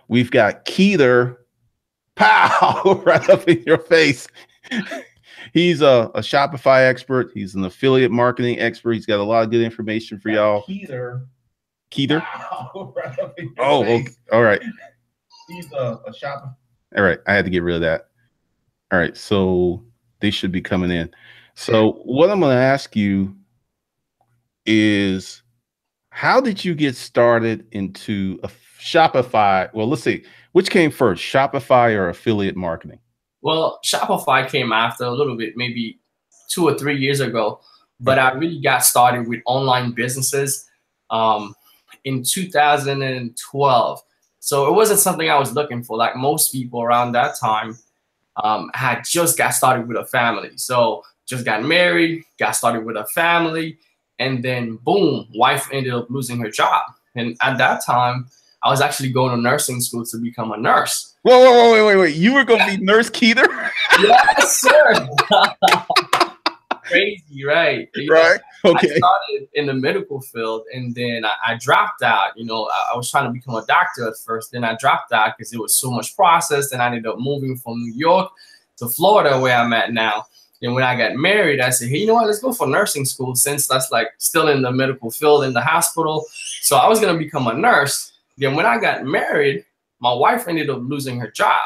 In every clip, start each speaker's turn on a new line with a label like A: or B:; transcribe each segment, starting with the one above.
A: We've got KEDER, pow, right up in your face. He's a Shopify expert. He's an affiliate marketing expert. He's got a lot of good information for y'all. KEDER. Wow, right up in your face. Okay. All right. He's a Shopify. All right. I had to get rid of that. All right. So they should be coming in. So what I'm going to ask you is, how did you get started into a Shopify? Well, let's see. Which came first, Shopify or affiliate marketing?
B: Well, Shopify came after a little bit, maybe 2 or 3 years ago. But I really got started with online businesses in 2012. So it wasn't something I was looking for. Like most people around that time had just got started with a family. So just got married, got started with a family, and then boom, wife ended up losing her job. And at that time, I was actually going to nursing school to become a nurse.
A: Whoa, wait. You were going to be Nurse KEDER?
B: Yes, sir. Crazy, right?
A: Right. Okay.
B: I started in the medical field, and then I dropped out. I was trying to become a doctor at first. Then I dropped out because it was so much process. And I ended up moving from New York to Florida, where I'm at now. And when I got married, I said, hey, you know what? Let's go for nursing school, since that's like still in the medical field in the hospital. So I was going to become a nurse. Then when I got married, my wife ended up losing her job.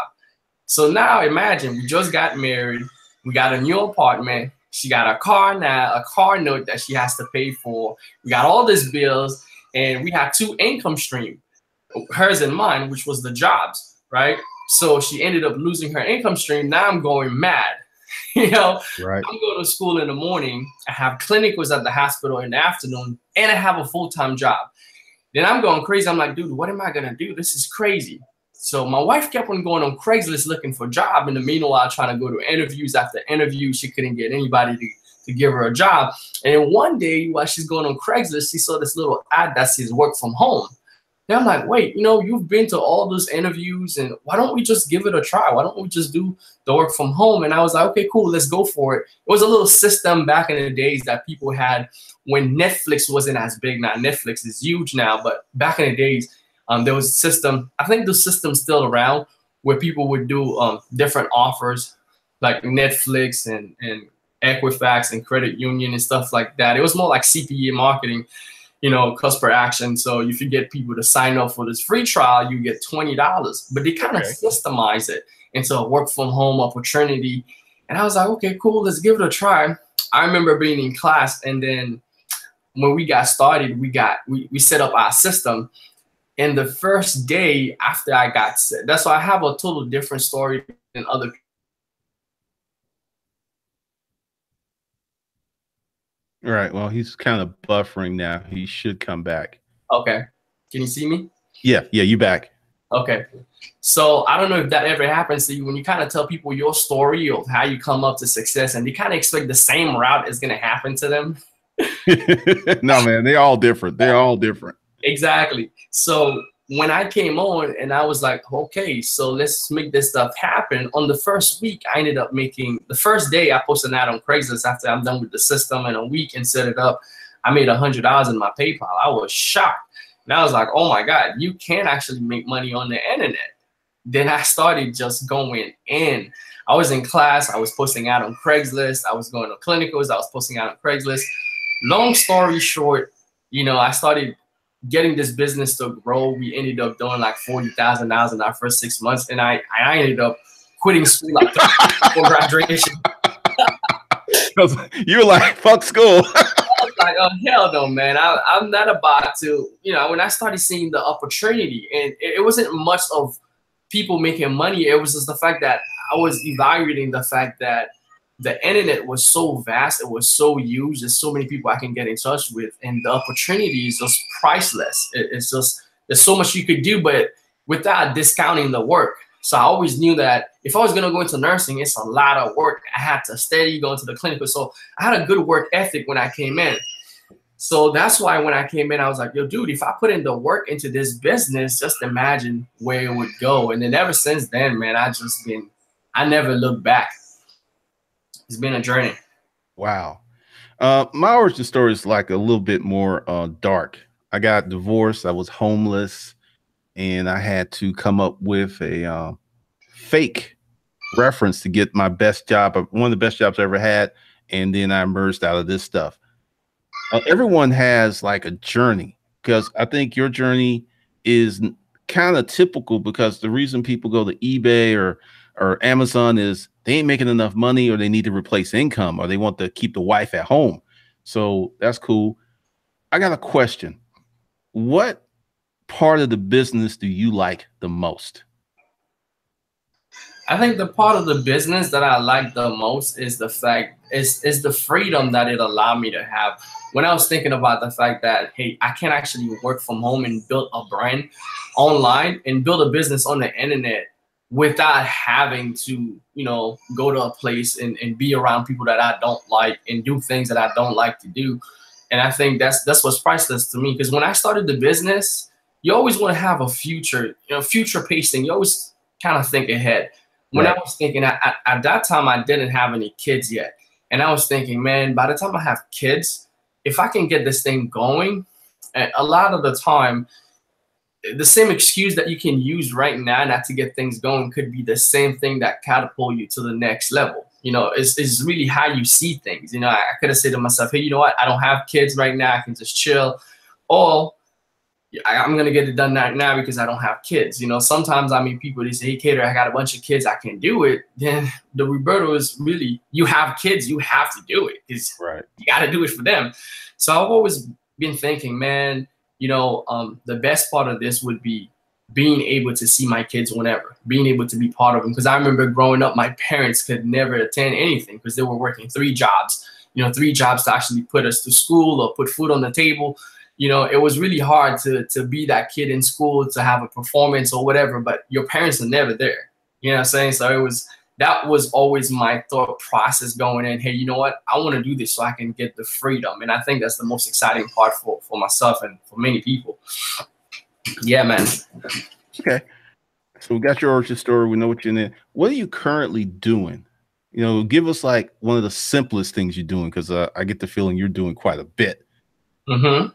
B: So now imagine, we just got married. We got a new apartment. She got a car now, a car note that she has to pay for. We got all these bills, and we had 2 income streams, hers and mine, which was the jobs, right? So she ended up losing her income stream. Now I'm going mad. Right. I'm going to school in the morning. I have clinicals at the hospital in the afternoon, and I have a full-time job. Then I'm going crazy. I'm like, dude, what am I going to do? This is crazy. So my wife kept on going on Craigslist looking for a job. In the meanwhile, trying to go to interviews after interviews. She couldn't get anybody to give her a job. And then one day, while she's going on Craigslist, she saw this little ad that says work from home. And I'm like, wait, you've been to all those interviews, and why don't we just give it a try? Why don't we just do the work from home? And I was like, okay, cool, let's go for it. It was a little system back in the days that people had when Netflix wasn't as big. Now Netflix is huge now, but back in the days, there was a system. I think the system's still around, where people would do different offers like Netflix and Equifax and credit union and stuff like that. It was more like CPA marketing, cost per action. So if you get people to sign up for this free trial, you get $20. But they kind of systemize it into a work from home opportunity. And I was like, okay, cool, let's give it a try. I remember being in class, and then when we got started, we set up our system. And the first day after I got set, that's why I have a total different story than other people.
A: All right. Well, he's kind of buffering now. He should come back.
B: Okay. Can you see me?
A: Yeah, you back.
B: Okay. So I don't know if that ever happens to you, when you kind of tell people your story of how you come up to success, and they kind of expect the same route is going to happen to them.
A: No, man, they're all different. They're all different.
B: Exactly. So when I came on and I was like, okay, so let's make this stuff happen. On the first week, I ended up making, the first day I posted an ad on Craigslist after I'm done with the system in a week and set it up, I made $100 in my PayPal. I was shocked. And I was like, oh my God, you can actually make money on the internet. Then I started just going in. I was in class. I was posting out on Craigslist. I was going to clinicals. I was posting out on Craigslist. Long story short, I started getting this business to grow. We ended up doing like $40,000 in our first 6 months. And I ended up quitting school for graduation.
A: You were like, fuck school.
B: I was like, oh, hell no, man. I'm not about to, when I started seeing the opportunity, and it wasn't much of people making money. It was just the fact that I was evaluating the fact that the internet was so vast. It was so huge. There's so many people I can get in touch with, and the opportunity is just priceless. It's just, there's so much you could do, but without discounting the work. So I always knew that if I was going to go into nursing, it's a lot of work. I had to steady go into the clinical. So I had a good work ethic when I came in. So that's why when I came in, I was like, yo, dude, if I put in the work into this business, just imagine where it would go. And then ever since then, man, I never looked back. It's been a journey.
A: Wow. My origin story is like a little bit more dark. I got divorced. I was homeless. and I had to come up with a fake reference to get my best job, one of the best jobs I ever had. And then I emerged out of this stuff. Everyone has like a journey, because I think your journey is kind of typical, because the reason people go to eBay or Amazon is they ain't making enough money, or they need to replace income, or they want to keep the wife at home. So that's cool. I got a question. What part of the business do you like the most?
B: I think the part of the business that I like the most is the fact is the freedom that it allowed me to have. When I was thinking about the fact that, hey, I can actually work from home and build a brand online and build a business on the internet without having to, go to a place and be around people that I don't like and do things that I don't like to do. And I think that's what's priceless to me, because when I started the business, you always want to have a future, future pacing. You always kind of think ahead. When I was thinking at that time, I didn't have any kids yet. And I was thinking, man, by the time I have kids, if I can get this thing going, a lot of the time, the same excuse that you can use right now not to get things going could be the same thing that catapult you to the next level. It's really how you see things. I could have said to myself, hey, you know what? I don't have kids right now. I can just chill. Or I'm going to get it done right now because I don't have kids. Sometimes, people, they say, hey, Keder, I got a bunch of kids, I can do it. Then the rebuttal is really, you have kids, you have to do it, because you got to do it for them. So I've always been thinking, man, the best part of this would be being able to see my kids whenever, being able to be part of them. Because I remember growing up, my parents could never attend anything because they were working 3 jobs, 3 jobs to actually put us to school or put food on the table. It was really hard to be that kid in school, to have a performance or whatever, but your parents are never there. You know what I'm saying? So that was always my thought process going in. Hey, you know what? I want to do this so I can get the freedom. And I think that's the most exciting part for myself and for many people. Yeah, man.
A: Okay. So we got your origin story. We know what you're in. What are you currently doing? Give us like one of the simplest things you're doing, because I get the feeling you're doing quite a bit.
B: Mm-hmm.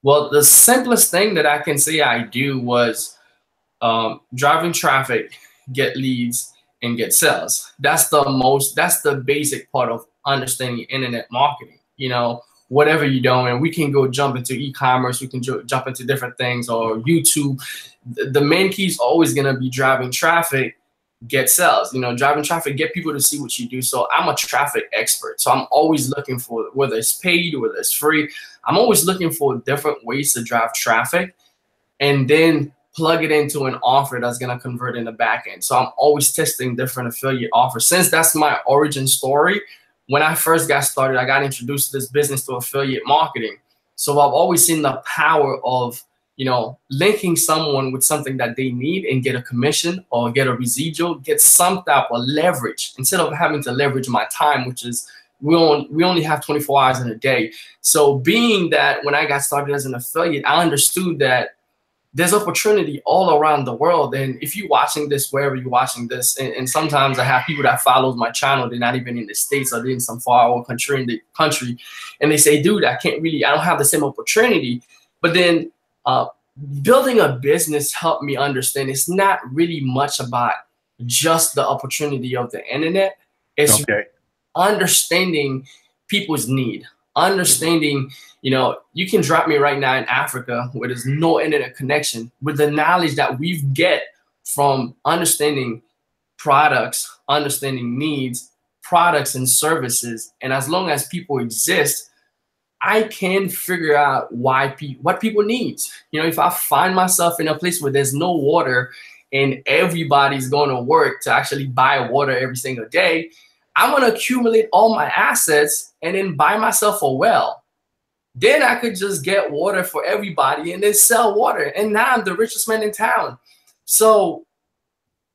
B: Well, the simplest thing that I can say I do was driving traffic, get leads, and get sales. That's the basic part of understanding internet marketing. Whatever you're doing, we can go jump into e-commerce, we can jump into different things, or YouTube. The main key is always going to be driving traffic, get sales. Driving traffic, get people to see what you do. So I'm a traffic expert. So I'm always looking for, whether it's paid, whether it's free, I'm always looking for different ways to drive traffic and then plug it into an offer that's going to convert in the back end. So I'm always testing different affiliate offers. Since that's my origin story, when I first got started, I got introduced to this business, to affiliate marketing. So I've always seen the power of, linking someone with something that they need and get a commission or get a residual, get some type of leverage, instead of having to leverage my time, which is we only have 24 hours in a day. So being that when I got started as an affiliate, I understood that there's opportunity all around the world. And if you're watching this, wherever you're watching this, and sometimes I have people that follow my channel, they're not even in the States, or they're in some far away country, and they say, dude, I don't have the same opportunity. But then building a business helped me understand it's not really much about just the opportunity of the internet. It's understanding people's need, understanding, you can drop me right now in Africa where there's no internet connection, with the knowledge that we get from understanding products, understanding needs, products and services. And as long as people exist, I can figure out what people need. If I find myself in a place where there's no water and everybody's going to work to actually buy water every single day, I'm going to accumulate all my assets and then buy myself a well. Then I could just get water for everybody and then sell water. And now I'm the richest man in town. So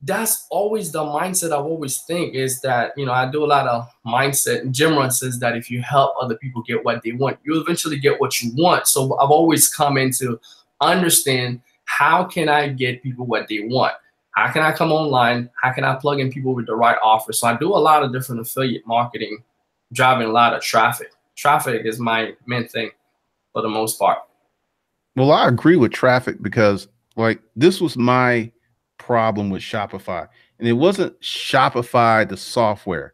B: that's always the mindset I've always think, is that, I do a lot of mindset. Jim Rohn says that if you help other people get what they want, you'll eventually get what you want. So I've always come in to understand, how can I get people what they want? How can I come online? How can I plug in people with the right offer? So I do a lot of different affiliate marketing, driving a lot of traffic. Traffic is my main thing for the most part.
A: Well, I agree with traffic, because Like, this was my problem with Shopify, and it wasn't Shopify the software.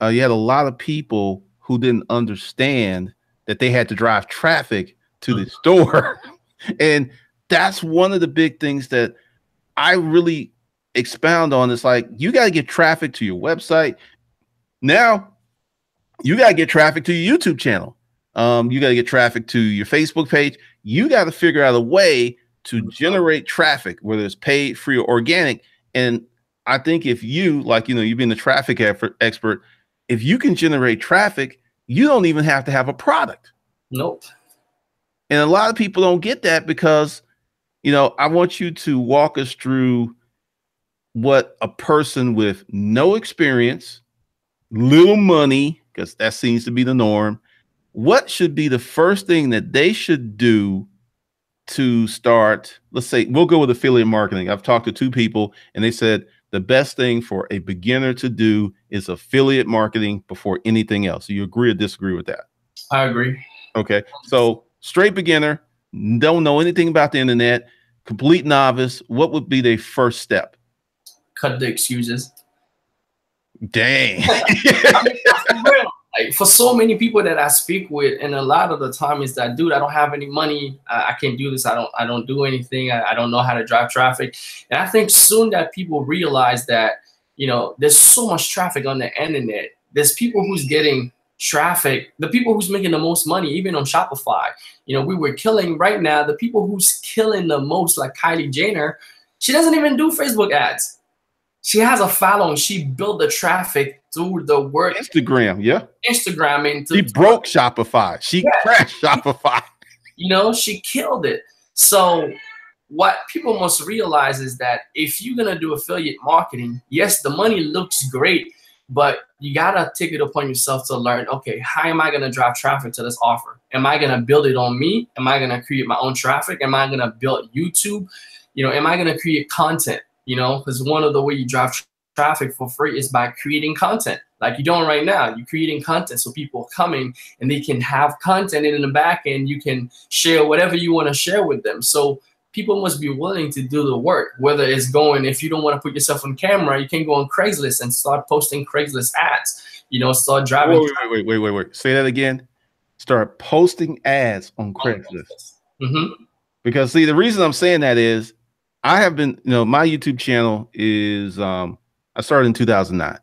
A: You had a lot of people who didn't understand that they had to drive traffic to the store. And that's one of the big things that I really expound on. It's like, you got to get traffic to your website. Now you got to get traffic to your YouTube channel. You got to get traffic to your Facebook page. You got to figure out a way to generate traffic, whether it's paid, free, or organic. And I think if you, like, you've been the traffic expert, if you can generate traffic, you don't even have to have a product.
B: Nope.
A: And a lot of people don't get that because, I want you to walk us through what a person with no experience, little money, because that seems to be the norm, what should be the first thing that they should do to start? Let's say we'll go with affiliate marketing. I've talked to 2 people and they said the best thing for a beginner to do is affiliate marketing before anything else. Do you agree or disagree with that?
B: I agree.
A: Okay. So straight beginner, don't know anything about the internet, complete novice. What would be their first step?
B: Cut the excuses.
A: Dang.
B: Like, for so many people that I speak with, and a lot of the time is that, dude, I don't have any money. I can't do this. I don't do anything. I don't know how to drive traffic. And I think soon that people realize that, there's so much traffic on the internet. There's people who's getting traffic, the people who's making the most money, even on Shopify. We were killing right now. The people who's killing the most, like Kylie Jenner, she doesn't even do Facebook ads. She has a following. She built the traffic through the work.
A: Instagram, yeah.
B: Instagram. And
A: she broke Shopify. She crashed Shopify.
B: She killed it. So what people must realize is that if you're going to do affiliate marketing, yes, the money looks great, but you got to take it upon yourself to learn, okay, how am I going to drive traffic to this offer? Am I going to build it on me? Am I going to create my own traffic? Am I going to build YouTube? Am I going to create content? Because one of the way you drive traffic for free is by creating content, like you're doing right now. You're creating content so people are coming and they can have content in the back end. You can share whatever you want to share with them. So people must be willing to do the work, whether it's if you don't want to put yourself on camera, you can go on Craigslist and start posting Craigslist ads, start driving.
A: Wait. Say that again. Start posting ads on Craigslist. Because see, the reason I'm saying that is I have been, my YouTube channel is, I started in 2009,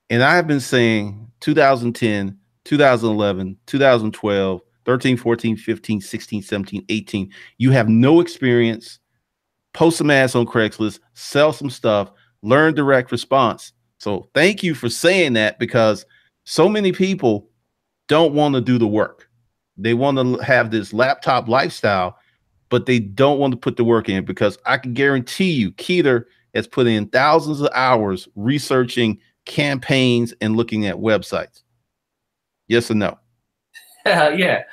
A: and I have been saying 2010, 2011, 2012, 13, 14, 15, 16, 17, 18. You have no experience. Post some ads on Craigslist, sell some stuff, learn direct response. So thank you for saying that, because so many people don't want to do the work. They want to have this laptop lifestyle, but they don't want to put the work in, because I can guarantee you, KEDER has put in thousands of hours researching campaigns and looking at websites. Yes or no?
B: Yeah,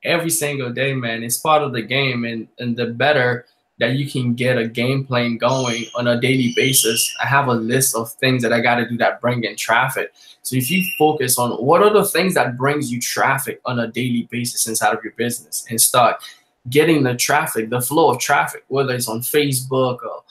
B: every single day, man. It's part of the game, and the better that you can get a game plan going on a daily basis. I have a list of things that I got to do that bring in traffic. So if you focus on what are the things that brings you traffic on a daily basis inside of your business, and start getting the traffic, the flow of traffic, whether it's on Facebook or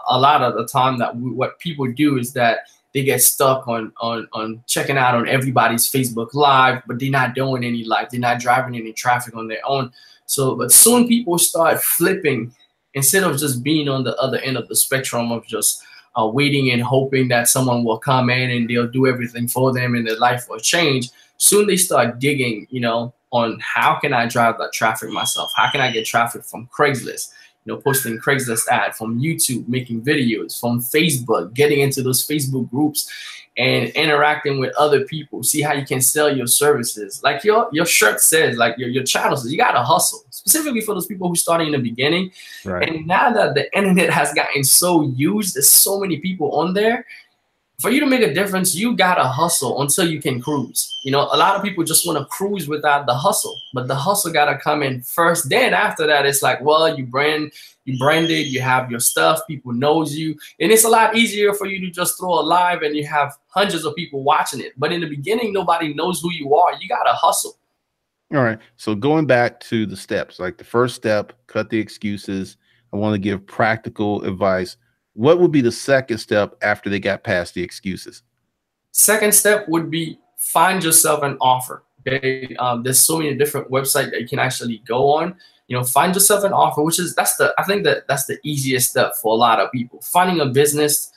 B: a lot of the time that what people do is that they get stuck on checking out on everybody's Facebook Live, but they're not doing any live. They're not driving any traffic on their own. So, but soon people start flipping, instead of just being on the other end of the spectrum of just waiting and hoping that someone will come in and they'll do everything for them and their life will change. Soon they start digging, on how can I drive that traffic myself? How can I get traffic from Craigslist? Posting Craigslist ad, from YouTube, making videos, from Facebook, getting into those Facebook groups and interacting with other people. See how you can sell your services. Like your shirt says, like your channel says, you got to hustle, specifically for those people who started in the beginning.
A: Right.
B: And now that the internet has gotten so huge, there's so many people on there. For you to make a difference, you gotta hustle until you can cruise. A lot of people just want to cruise without the hustle, but the hustle gotta come in first. Then after that, it's like, well, you branded, you have your stuff, people knows you, and it's a lot easier for you to just throw a live and you have hundreds of people watching it. But in the beginning, nobody knows who you are. You gotta hustle.
A: All right. So going back to the steps, like the first step, cut the excuses. I want to give practical advice. What would be the second step after they got past the excuses?
B: Second step would be find yourself an offer. Okay, there's so many different websites that you can actually go on. Find yourself an offer, which is I think that's the easiest step for a lot of people. Finding a business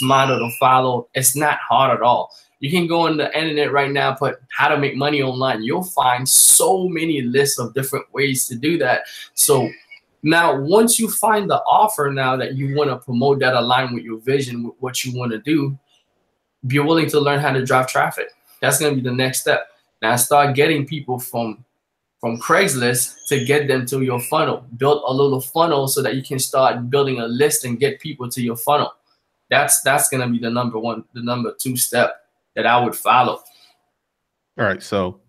B: model to follow. It's not hard at all. You can go on the internet right now, put how to make money online. You'll find so many lists of different ways to do that. So now, once you find the offer now that you want to promote that align with your vision, with what you want to do, be willing to learn how to drive traffic. That's going to be the next step. Now start getting people from Craigslist to get them to your funnel. Build a little funnel so that you can start building a list and get people to your funnel. That's going to be the number two step that I would follow.
A: All right. So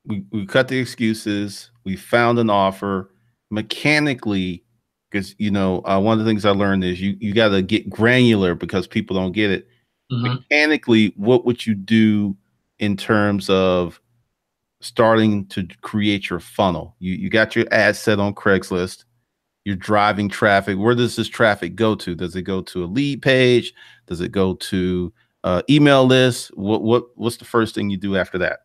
A: we cut the excuses. We found an offer. Mechanically, because one of the things I learned is you got to get granular because people don't get it. Mechanically, what would you do in terms of starting to create your funnel? You got your ad set on Craigslist. You're driving traffic. Where does this traffic go to? Does it go to a lead page? Does it go to email list? What's the first thing you do after that?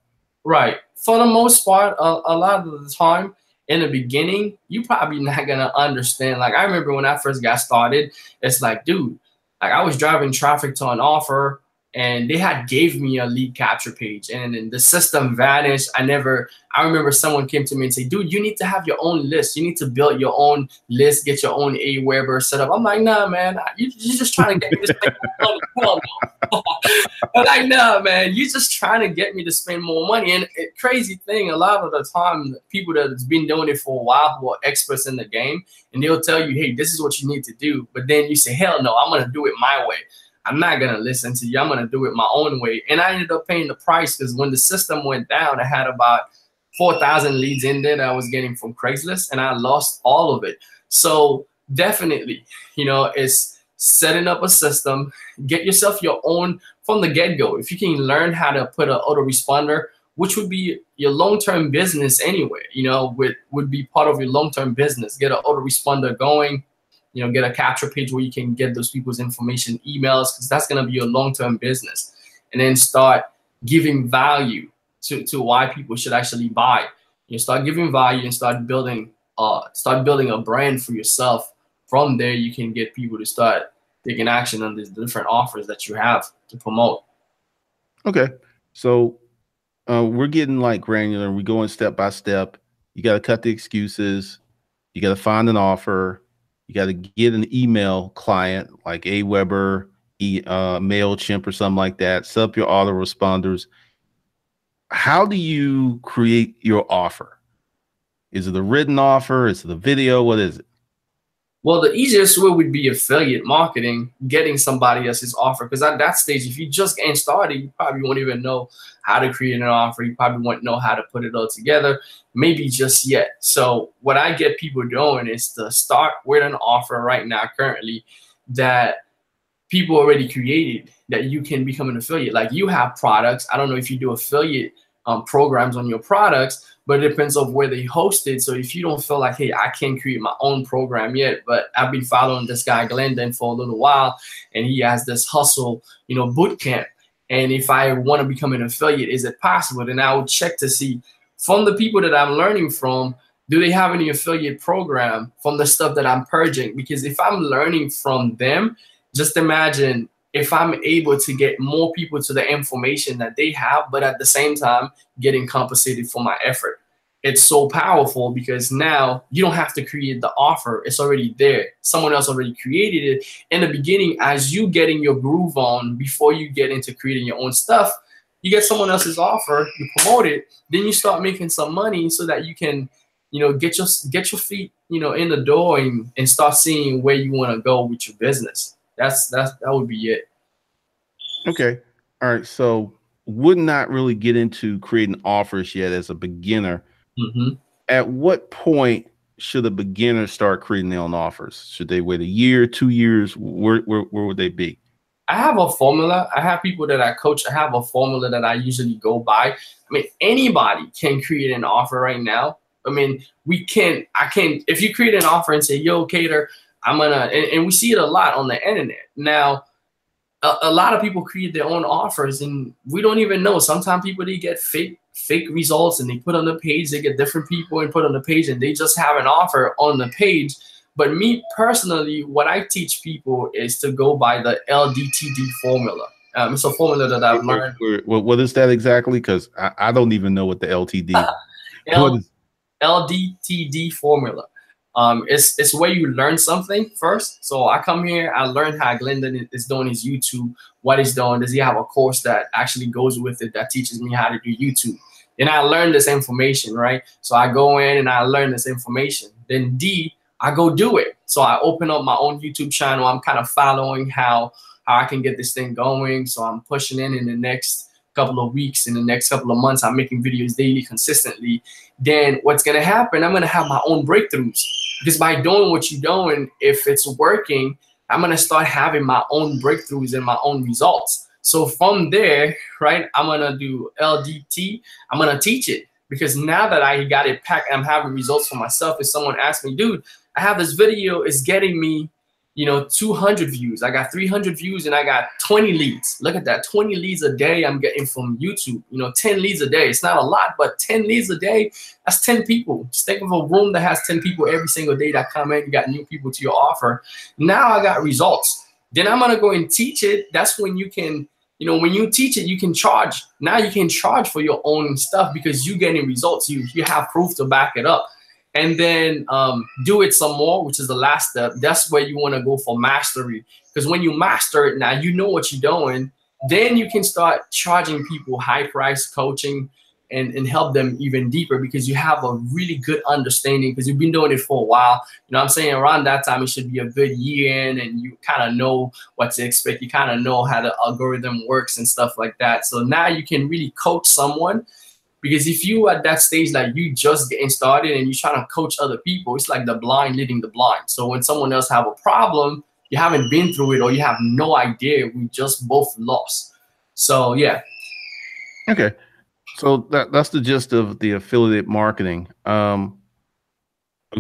B: Right. For the most part, a lot of the time in the beginning, you probably not gonna understand. Like I remember when I first got started, it's like, dude, like I was driving traffic to an offer and they had gave me a lead capture page and then the system vanished. I remember someone came to me and said, dude, you need to have your own list. You need to build your own list, get your own Aweber set up. I'm like, nah, man, you're just trying to get me to spend more money. I'm like, nah, man, you're just trying to get me to spend more money. And crazy thing, a lot of the time, people that's been doing it for a while who are experts in the game, and they'll tell you, hey, this is what you need to do. But then you say, hell no, I'm going to do it my way. I'm not going to listen to you. I'm going to do it my own way. And I ended up paying the price because when the system went down, I had about 4,000 leads in there that I was getting from Craigslist, and I lost all of it. So definitely, it's setting up a system, get yourself your own from the get-go. If you can learn how to put an autoresponder, which would be your long-term business anyway, would be part of your long-term business. Get an autoresponder going, get a capture page where you can get those people's information, emails, because that's going to be your long-term business. And then start giving value to why people should actually buy. Start giving value and start building a brand for yourself. From there, you can get people to start taking action on these different offers that you have to promote.
A: Okay. So we're getting like granular. We're going step by step. You got to cut the excuses. You got to find an offer. You got to get an email client like Aweber, MailChimp or something like that. Set up your autoresponders. How do you create your offer? Is it a written offer? Is it a video? What is it?
B: Well, the easiest way would be affiliate marketing, getting somebody else's offer. Because at that stage, if you just getting started, you probably won't even know how to create an offer. You probably won't know how to put it all together, maybe just yet. So what I get people doing is to start with an offer right now, currently, that people already created that you can become an affiliate. Like you have products. I don't know if you do affiliate programs on your products, but it depends on where they host it. So if you don't feel like, hey, I can't create my own program yet, but I've been following this guy Glendon for a little while, and he has this hustle, boot camp. And if I want to become an affiliate, is it possible? Then I would check to see from the people that I'm learning from, do they have any affiliate program from the stuff that I'm purging? Because if I'm learning from them, just imagine if I'm able to get more people to the information that they have, but at the same time, getting compensated for my effort. It's so powerful because now you don't have to create the offer. It's already there. Someone else already created it. In the beginning, as you getting your groove on, before you get into creating your own stuff, you get someone else's offer, you promote it, then you start making some money so that you can, get your feet, in the door and start seeing where you want to go with your business. That would be it.
A: Okay. All right. So would not really get into creating offers yet as a beginner. At what point should a beginner start creating their own offers? Should they wait a year, 2 years? Where would they be?
B: I have a formula. I have people that I coach. I have a formula that I usually go by. I mean, anybody can create an offer right now. I mean, if you create an offer and say, yo, KEDER, I'm gonna, and we see it a lot on the internet now. A lot of people create their own offers, and we don't even know. Sometimes people, they get fake results, and they put on the page. They get different people and put on the page, and they just have an offer on the page. But me personally, what I teach people is to go by the LDTD formula. It's a formula that I've learned.
A: What is that exactly? Because I don't even know what the LTD.
B: LDTD formula. It's where you learn something first. So I come here, I learned how Glendon is doing his YouTube, what he's doing. Does he have a course that actually goes with it that teaches me how to do YouTube? Then I learn this information, right? So I go in and I learn this information. Then D, I go do it. So I open up my own YouTube channel. I'm kind of following how I can get this thing going. So I'm pushing in the next couple of weeks, in the next couple of months, I'm making videos daily consistently. Then what's going to happen, I'm going to have my own breakthroughs. Because by doing what you're doing, if it's working, I'm going to start having my own breakthroughs and my own results. So from there, right, I'm going to do LDT. I'm going to teach it. Because now that I got it packed, I'm having results for myself. If someone asks me, dude, I have this video, it's getting me, 200 views. I got 300 views and I got 20 leads. Look at that, 20 leads a day I'm getting from YouTube. 10 leads a day. It's not a lot, but 10 leads a day, that's 10 people. Just think of a room that has 10 people every single day that come in. You got new people to your offer. Now I got results. Then I'm gonna go and teach it. That's when you can, when you teach it, you can charge. Now you can charge for your own stuff because you're getting results. You have proof to back it up. And then do it some more, which is the last step. That's where you want to go for mastery. Because when you master it, now you know what you're doing. Then you can start charging people high price coaching and help them even deeper because you have a really good understanding because you've been doing it for a while. I'm saying around that time, it should be a good year in and you kind of know what to expect. You kind of know how the algorithm works and stuff like that. So now you can really coach someone. Because if you at that stage, like you just getting started and you're trying to coach other people, it's like the blind leading the blind. So when someone else have a problem, you haven't been through it or you have no idea, we just both lost. So yeah.
A: Okay. So that's the gist of the affiliate marketing. I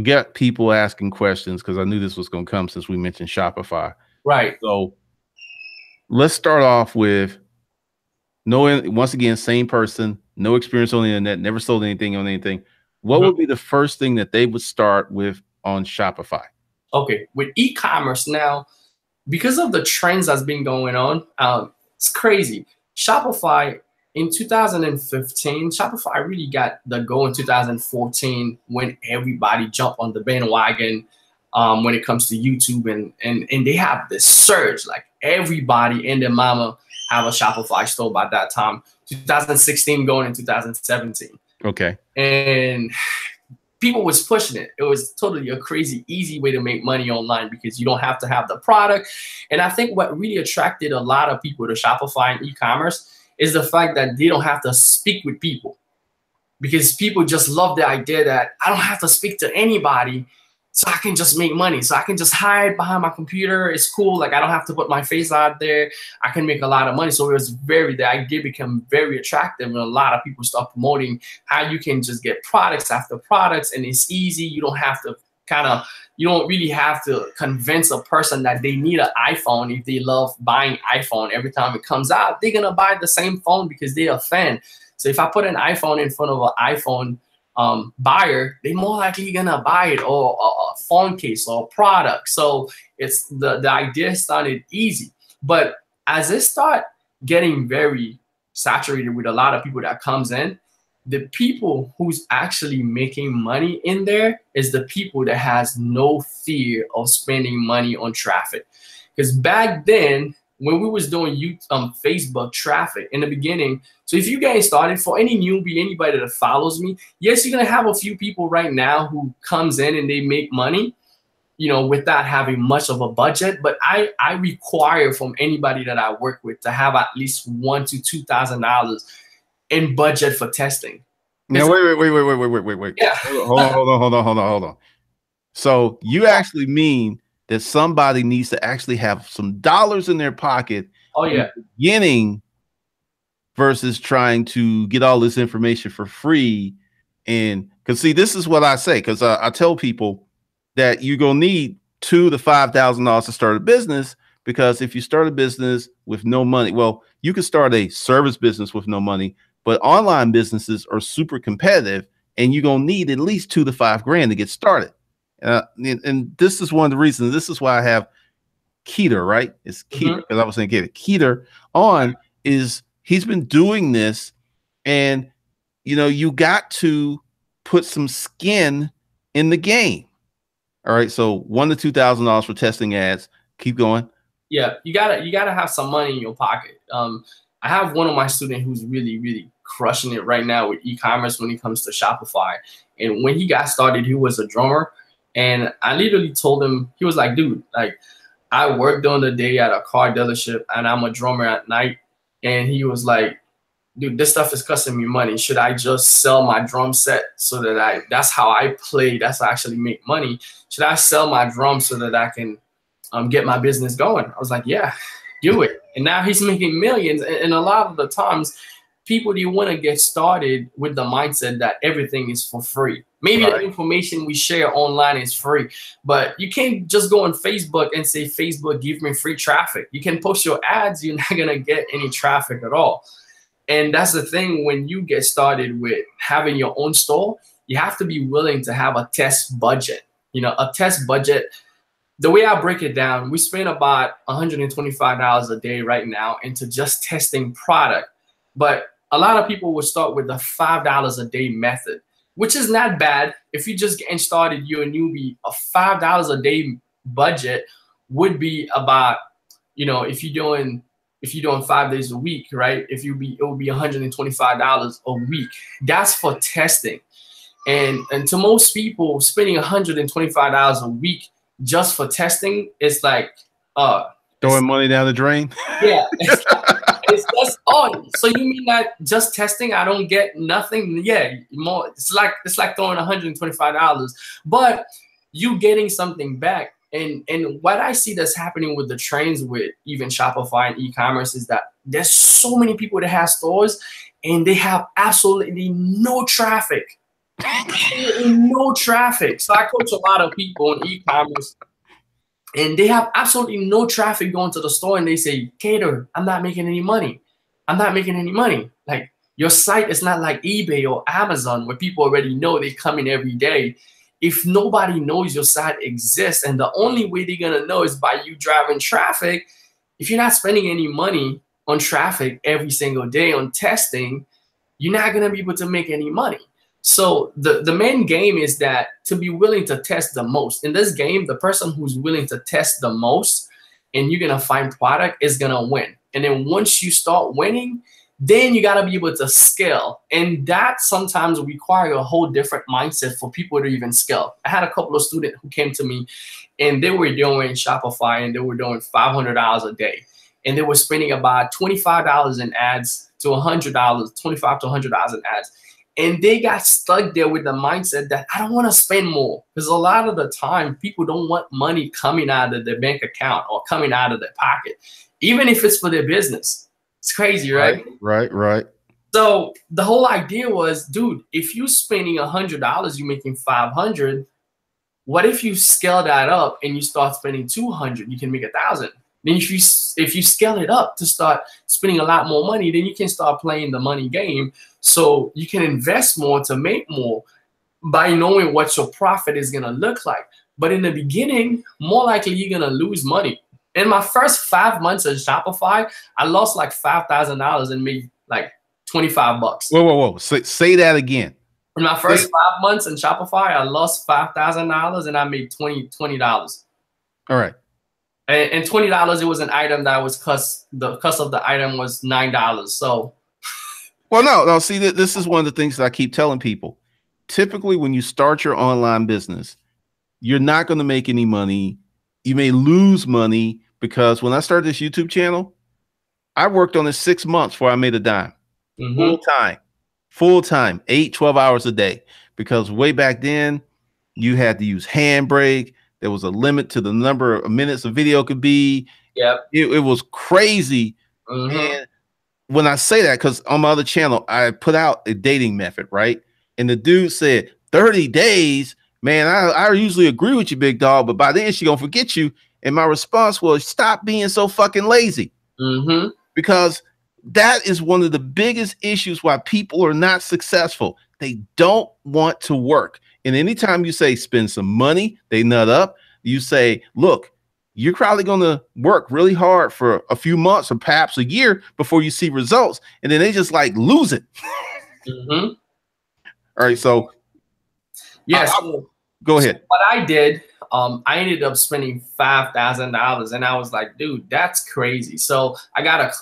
A: get people asking questions because I knew this was going to come since we mentioned Shopify.
B: Right.
A: So let's start off with knowing, once again, same person, no experience on the internet, never sold anything on anything. What would be the first thing that they would start with on Shopify?
B: Okay, with e-commerce now, because of the trends that's been going on, it's crazy. Shopify in 2015, Shopify really got the go in 2014 when everybody jumped on the bandwagon when it comes to YouTube and they have this surge, like everybody and their mama have a Shopify store by that time. 2016 going in 2017.
A: Okay.
B: And people was pushing it. It was totally a crazy, easy way to make money online because you don't have to have the product. And I think what really attracted a lot of people to Shopify and e-commerce is the fact that they don't have to speak with people. Because people just love the idea that I don't have to speak to anybody, so I can just make money. So I can just hide behind my computer. It's cool. Like I don't have to put my face out there. I can make a lot of money. So the idea became very attractive. And a lot of people start promoting how you can just get products after products. And it's easy. You don't have to you don't really have to convince a person that they need an iPhone. If they love buying iPhone every time it comes out, they're going to buy the same phone because they're a fan. So if I put an iPhone in front of an iPhone buyer, they more likely gonna buy it, or a phone case or a product. So it's the idea started easy, but as it start getting very saturated with a lot of people that comes in, the people who's actually making money in there is the people that has no fear of spending money on traffic. Because back then, when we was doing Facebook traffic in the beginning, so if you getting started, for any newbie, anybody that follows me, yes, you're gonna have a few people right now who comes in and they make money, without having much of a budget. But I require from anybody that I work with to have at least $1,000 to $2,000 in budget for testing.
A: Now wait.
B: Yeah.
A: Hold on. So you actually mean that somebody needs to actually have some dollars in their pocket in the beginning versus trying to get all this information for free And because see, this is what I say, because I tell people that you're gonna need $2,000 to $5,000 to start a business. Because if you start a business with no money, well, you can start a service business with no money, but online businesses are super competitive, and you're gonna need at least $2,000 to $5,000 to get started. And this is one of the reasons. This is why I have KEDER, right? It's KEDER, because I was saying KEDER on is he's been doing this, and you got to put some skin in the game. All right, so $1,000 to $2,000 for testing ads. Keep going.
B: Yeah, you gotta have some money in your pocket. I have one of my students who's really crushing it right now with e-commerce when it comes to Shopify. And when he got started, he was a drummer, and I literally told him, he was like, dude, like, I work during the day at a car dealership and I'm a drummer at night. And he was like, dude, this stuff is costing me money. Should I just sell my drum set so that that's how I play, that's how I actually make money? Should I sell my drum so that I can get my business going? I was like, yeah, do it. And now he's making millions. And a lot of the times, people, do want to get started with the mindset that everything is for free. Maybe the information we share online is free, but you can't just go on Facebook and say, Facebook, give me free traffic. You can post your ads, you're not going to get any traffic at all. And that's the thing, when you get started with having your own store, you have to be willing to have a test budget. A test budget, the way I break it down, we spend about $125 a day right now into just testing product. But a lot of people will start with the $5 a day method, which is not bad. If you're just getting started, you're a newbie, a $5 a day budget would be about, if you're doing 5 days a week, right? It would be $125 a week. That's for testing. And to most people, spending $125 a week just for testing, it's like
A: throwing money down the drain.
B: Yeah. It's just, so you mean that just testing, I don't get nothing? Yeah, more. It's like throwing $125, but you getting something back. And what I see that's happening with the trends with even Shopify and e-commerce is that there's so many people that have stores and they have absolutely no traffic. No traffic. So I coach a lot of people in e-commerce, and they have absolutely no traffic going to the store, and they say, KEDER, I'm not making any money. I'm not making any money. Like, your site is not like eBay or Amazon where people already know they come in every day. If nobody knows your site exists, and the only way they're going to know is by you driving traffic, if you're not spending any money on traffic every single day on testing, you're not going to be able to make any money. So the main game is that to be willing to test the most. In this game, the person who's willing to test the most and you're going to find product is going to win. And then once you start winning, then you got to be able to scale. And that sometimes require a whole different mindset for people to even scale. I had a couple of students who came to me and they were doing Shopify and they were doing $500 a day. And they were spending about $25 in ads to $100, $25 to $100 in ads. And they got stuck there with the mindset that I don't want to spend more. Because a lot of the time, people don't want money coming out of their bank account or coming out of their pocket, even if it's for their business. It's crazy, right?
A: Right.
B: So the whole idea was, dude, if you're spending $100, you're making $500. What if you scale that up and you start spending $200? You can make $1,000. Then if you scale it up to start spending a lot more money, then you can start playing the money game. So you can invest more to make more by knowing what your profit is going to look like. But in the beginning, more likely you're going to lose money. In my first 5 months of Shopify, I lost like $5,000 and made like $25.
A: Whoa. Say that again.
B: In my first 5 months in Shopify, I lost $5,000 and I made $20.
A: All right.
B: And $20, it was an item that was the cost of the item was $9. So,
A: well, no. See, this is one of the things that I keep telling people. Typically, when you start your online business, you're not going to make any money. You may lose money because when I started this YouTube channel, I worked on it 6 months before I made a dime. Full time, 12 hours a day. Because way back then, you had to use Handbrake. There was a limit to the number of minutes a video could be.
B: Yep.
A: It was crazy. And when I say that, because on my other channel, I put out a dating method, right? And the dude said, 30 days, man, I usually agree with you, big dog, but by then she gonna forget you. And my response was, stop being so fucking lazy. Because that is one of the biggest issues why people are not successful. They don't want to work. And anytime you say spend some money, they nut up. You say, look, you're probably going to work really hard for a few months or perhaps a year before you see results. And then they just like lose it. All right. So,
B: yes.
A: Go ahead.
B: So what I did, I ended up spending $5,000, and I was like, dude, that's crazy. So I got a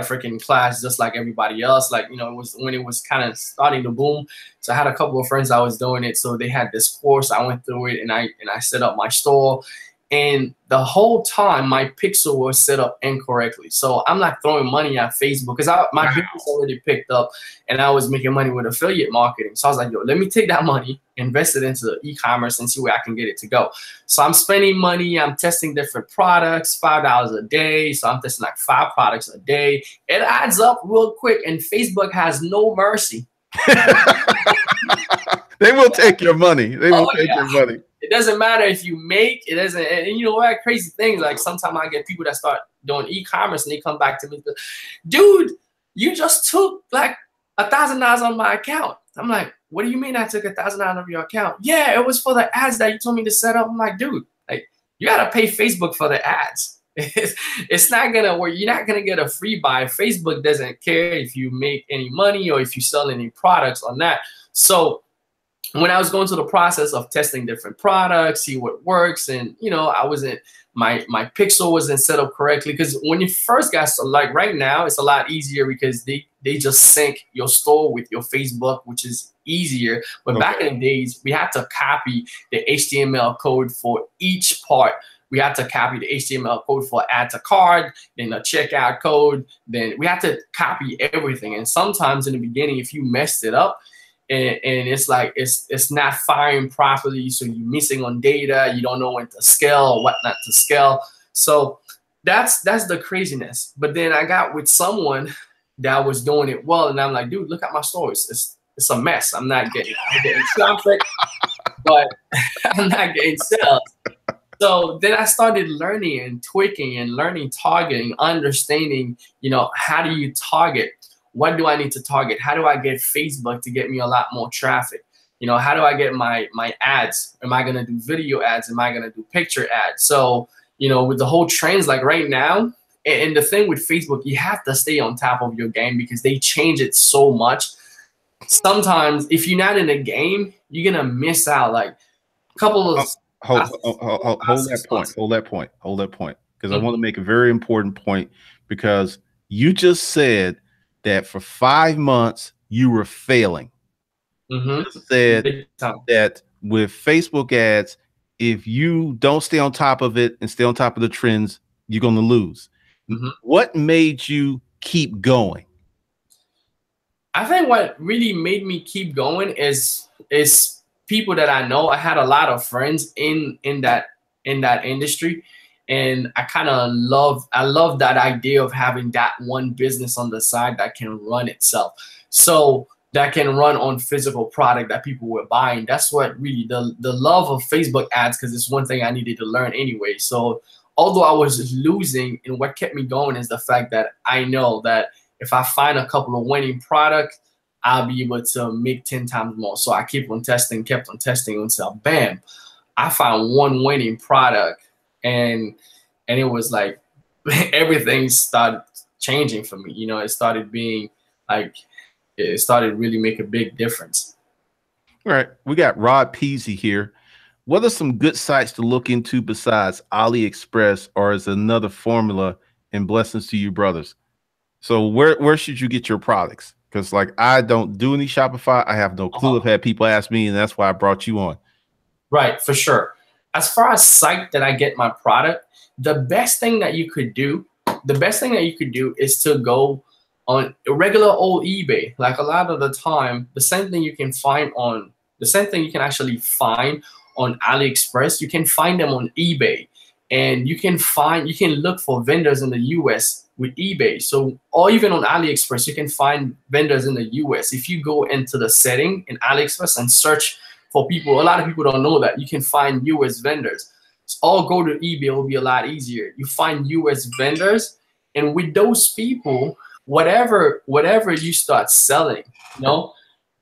B: freaking class just like everybody else. Like, you know, it was when it was kind of starting to boom. So I had a couple of friends that was doing it. So they had this course. I went through it, and I set up my store. And the whole time my pixel was set up incorrectly. So I'm not throwing money at Facebook because my business already picked up and I was making money with affiliate marketing. So I was like, yo, let me take that money, invest it into e-commerce and see where I can get it to go. So I'm spending money. I'm testing different products, $5 a day. So I'm testing like 5 products a day. It adds up real quick, and Facebook has no mercy.
A: They will take your money. They will take your money.
B: It doesn't matter if you make it. Doesn't, and you know what? Crazy things. Like sometimes I get people that start doing e-commerce and they come back to me, dude, you just took like $1,000 on my account. I'm like, what do you mean I took $1,000 out of your account? Yeah, it was for the ads that you told me to set up. I'm like, dude, like you gotta pay Facebook for the ads. It's not gonna work. You're not gonna get a free buy. Facebook doesn't care if you make any money or if you sell any products on that. So when I was going through the process of testing different products, see what works, and you know, I wasn't my pixel wasn't set up correctly, because when you first got like right now, it's a lot easier because they just sync your store with your Facebook, which is easier. But back in the days, we had to copy the HTML code for each part. We had to copy the HTML code for add to cart, then the checkout code. Then we had to copy everything. And sometimes in the beginning, if you messed it up, and it's like it's not firing properly, so you're missing on data. You don't know when to scale or what not to scale. So that's the craziness. But then I got with someone that was doing it well, and I'm like, dude, look at my store. It's a mess. I'm getting traffic, but I'm not getting sales. So then I started learning and tweaking and learning targeting, understanding, you know, how do you target? What do I need to target? How do I get Facebook to get me a lot more traffic? You know, how do I get my ads? Am I going to do video ads? Am I going to do picture ads? So, you know, with the whole trends, like right now, and the thing with Facebook, you have to stay on top of your game because they change it so much. Sometimes if you're not in the game, you're going to miss out. Like a couple of...
A: Hold that point. Because I want to make a very important point, because you just said that for 5 months you were failing. You said that with Facebook ads, if you don't stay on top of it and stay on top of the trends, you're going to lose. What made you keep going?
B: I think what really made me keep going is people that I know. I had a lot of friends in that industry. And I love that idea of having that one business on the side that can run itself. So that can run on physical product that people were buying. That's what really the love of Facebook ads, because it's one thing I needed to learn anyway. So although I was losing, and what kept me going is the fact that I know that if I find a couple of winning products, I'll be able to make 10 times more. So I kept on testing until bam, I found one winning product. And it was like everything started changing for me. You know, it started being like, it started really make a big difference.
A: All right. We got Rod Peasy here. What are some good sites to look into besides AliExpress, or is another formula? And blessings to you, brothers. So where should you get your products? Because like I don't do any Shopify. I have no clue. I've had people ask me, and that's why I brought you on. Right,
B: for sure. As far as site that I get my product, the best thing that you could do is to go on a regular old eBay. Like a lot of the time, the same thing you can actually find on AliExpress, you can find them on eBay. and you can look for vendors in the US with eBay. So, or even on AliExpress, you can find vendors in the US. If you go into the setting in AliExpress and search for people, a lot of people don't know that you can find US vendors. So, or go to eBay, it will be a lot easier. You find US vendors, and with those people, whatever you start selling,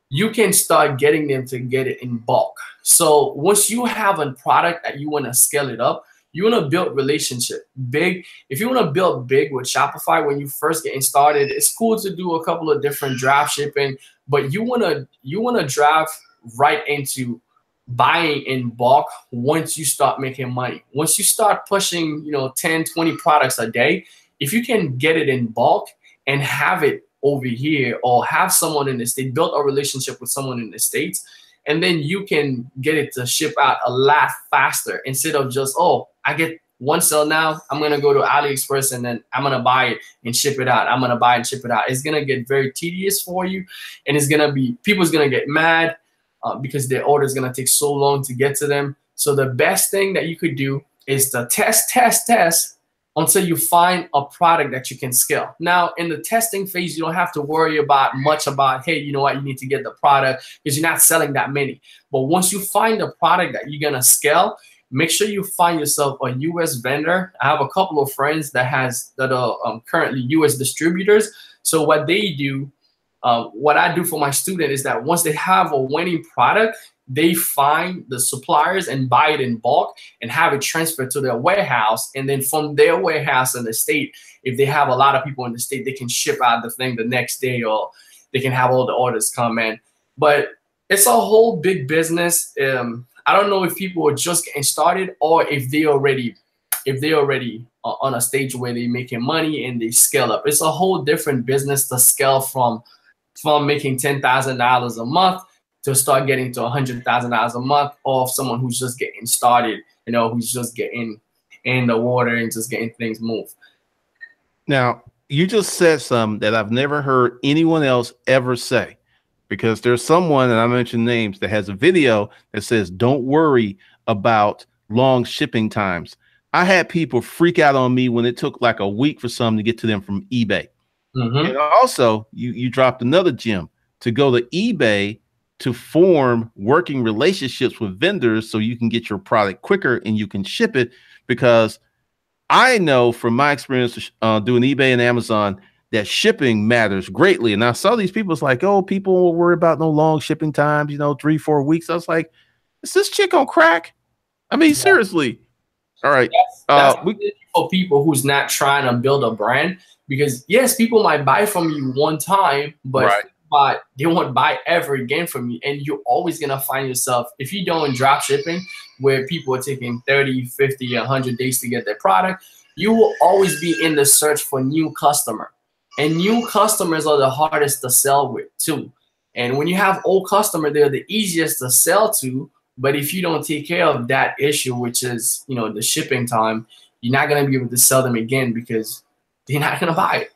B: you can start getting them to get it in bulk. So once you have a product that you want to scale it up, you want to build relationship big. If you want to build big with Shopify when you first getting started, it's cool to do a couple of different drop shipping, but you want to drive right into buying in bulk once you start making money. Once you start pushing, 10, 20 products a day, if you can get it in bulk and have it over here, or have someone in the state, build a relationship with someone in the States, and then you can get it to ship out a lot faster instead of just, oh, I get one sale now, I'm going to go to AliExpress and then I'm going to buy it and ship it out. I'm going to buy and ship it out. It's going to get very tedious for you, and it's going to be, people's going to get mad because their order is going to take so long to get to them. So the best thing that you could do is to test until you find a product that you can scale. Now, in the testing phase, you don't have to worry much about, hey, you know what, you need to get the product because you're not selling that many. But once you find the product that you're gonna scale, make sure you find yourself a US vendor. I have a couple of friends that are currently US distributors. So what they do, what I do for my student is that once they have a winning product, they find the suppliers and buy it in bulk and have it transferred to their warehouse. And then from their warehouse in the state, if they have a lot of people in the state, they can ship out the thing the next day, or they can have all the orders come in. But it's a whole big business. I don't know if people are just getting started or if they already on a stage where they're making money and they scale up. It's a whole different business to scale from making $10,000 a month to start getting to $100,000 a month, or someone who's just getting started, who's just getting in the water and just getting things moved.
A: Now, you just said something that I've never heard anyone else ever say, because there's someone, and I mentioned names, that has a video that says, don't worry about long shipping times. I had people freak out on me when it took like a week for something to get to them from eBay. And also, you dropped another gem to go to eBay to form working relationships with vendors so you can get your product quicker and you can ship it. Because I know from my experience doing eBay and Amazon that shipping matters greatly. And I saw these people, it's like, oh, people will worry about no long shipping times, 3-4 weeks. I was like, is this chick on crack? I mean, seriously. All right.
B: That's for people who's not trying to build a brand, because yes, people might buy from you one time, but they won't buy ever again from you. And you're always going to find yourself, if you're doing drop shipping where people are taking 30, 50, 100 days to get their product, you will always be in the search for new customer. And new customers are the hardest to sell with too. And when you have old customer, they're the easiest to sell to. But if you don't take care of that issue, which is, the shipping time, you're not going to be able to sell them again because they're not going to buy it.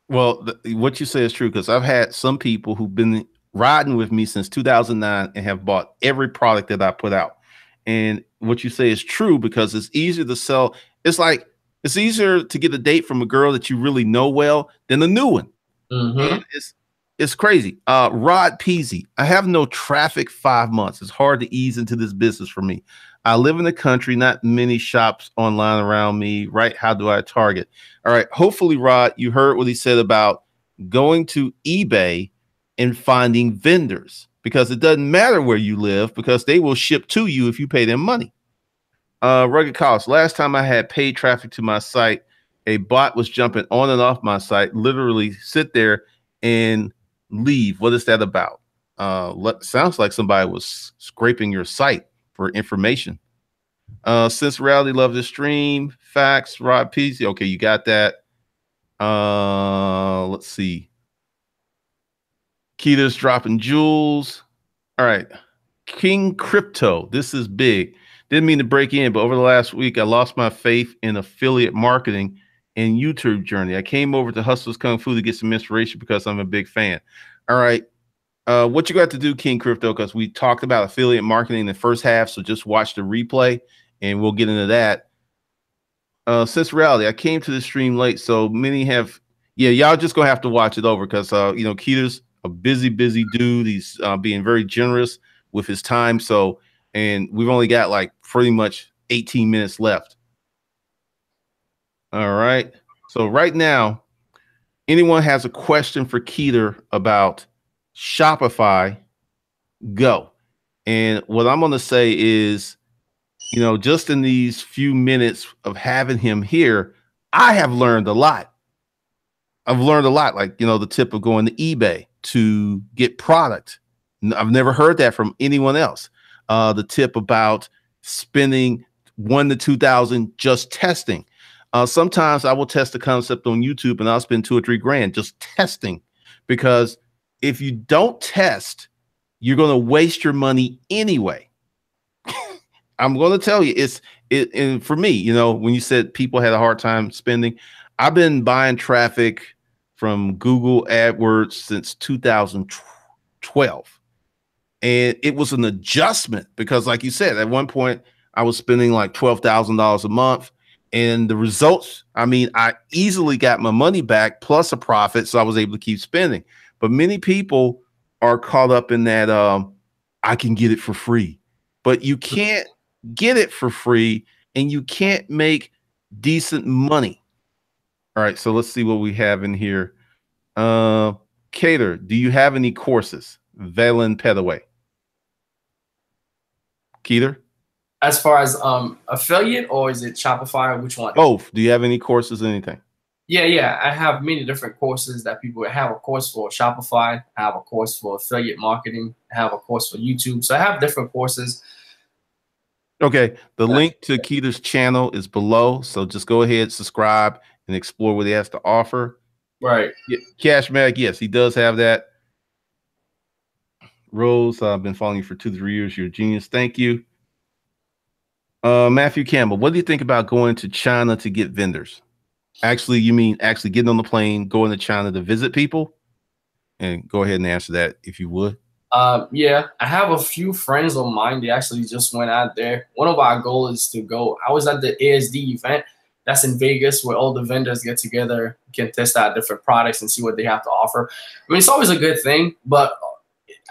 A: Well, what you say is true, because I've had some people who've been riding with me since 2009 and have bought every product that I put out. And what you say is true, because it's easier to sell. It's like it's easier to get a date from a girl that you really know well than a new one. And it's crazy. Rod Peasy, I have no traffic 5 months. It's hard to ease into this business for me. I live in the country, not many shops online around me, right? How do I target? All right. Hopefully, Rod, you heard what he said about going to eBay and finding vendors, because it doesn't matter where you live, because they will ship to you if you pay them money. Rugged Cost. Last time I had paid traffic to my site, a bot was jumping on and off my site, literally sit there and leave. What is that about? Sounds like somebody was scraping your site for information. Since Reality, love the stream. Facts, Rod Peasy. Okay, you got that. Let's see. KEDER's dropping jewels. All right. King Crypto. This is big. Didn't mean to break in, but over the last week, I lost my faith in affiliate marketing and YouTube journey. I came over to Hustlers Kung Fu to get some inspiration because I'm a big fan. All right. What you got to do, King Crypto, because we talked about affiliate marketing in the first half, so just watch the replay and we'll get into that. Since reality, I came to the stream late, so many have. Yeah, y'all just gonna have to watch it over because you know, KEDER's a busy dude. He's being very generous with his time. So, and we've only got like pretty much 18 minutes left. All right. So right now, anyone has a question for KEDER about Shopify, go. And what I'm going to say is, you know, just in these few minutes of having him here, I have learned a lot. I've learned a lot, like, you know, the tip of going to eBay to get product. I've never heard that from anyone else. The tip about spending 1,000 to 2,000 just testing. Sometimes I will test the concept on YouTube and I'll spend 2 or 3 grand just testing, because if you don't test, you're going to waste your money anyway. I'm going to tell you, and for me, you know, when you said people had a hard time spending, I've been buying traffic from Google AdWords since 2012. And it was an adjustment because, like you said, at one point I was spending like $12,000 a month. And the results, I mean, I easily got my money back plus a profit. So I was able to keep spending. But many people are caught up in that I can get it for free. But you can't get it for free and you can't make decent money. All right, so let's see what we have in here. KEDER, do you have any courses? Valen Petaway. KEDER?
B: As far as affiliate, or is it Shopify? Which one?
A: Both. Do you have any courses, anything?
B: Yeah. I have many different courses that people have. A course for Shopify. I have a course for affiliate marketing. I have a course for YouTube. So I have different courses.
A: Okay. The link to KEDER's channel is below. So just go ahead, subscribe, and explore what he has to offer.
B: Right.
A: Cash Mag, yes, he does have that. Rose, I've been following you for 2 to 3 years. You're a genius. Thank you. Matthew Campbell, what do you think about going to China to get vendors? Actually, you mean actually getting on the plane, going to China to visit people? And go ahead and answer that if you would.
B: Yeah, I have a few friends of mine. They actually just went out there. One of our goals is to go. I was at the ASD event. That's in Vegas, where all the vendors get together, can test out different products and see what they have to offer. I mean, it's always a good thing, but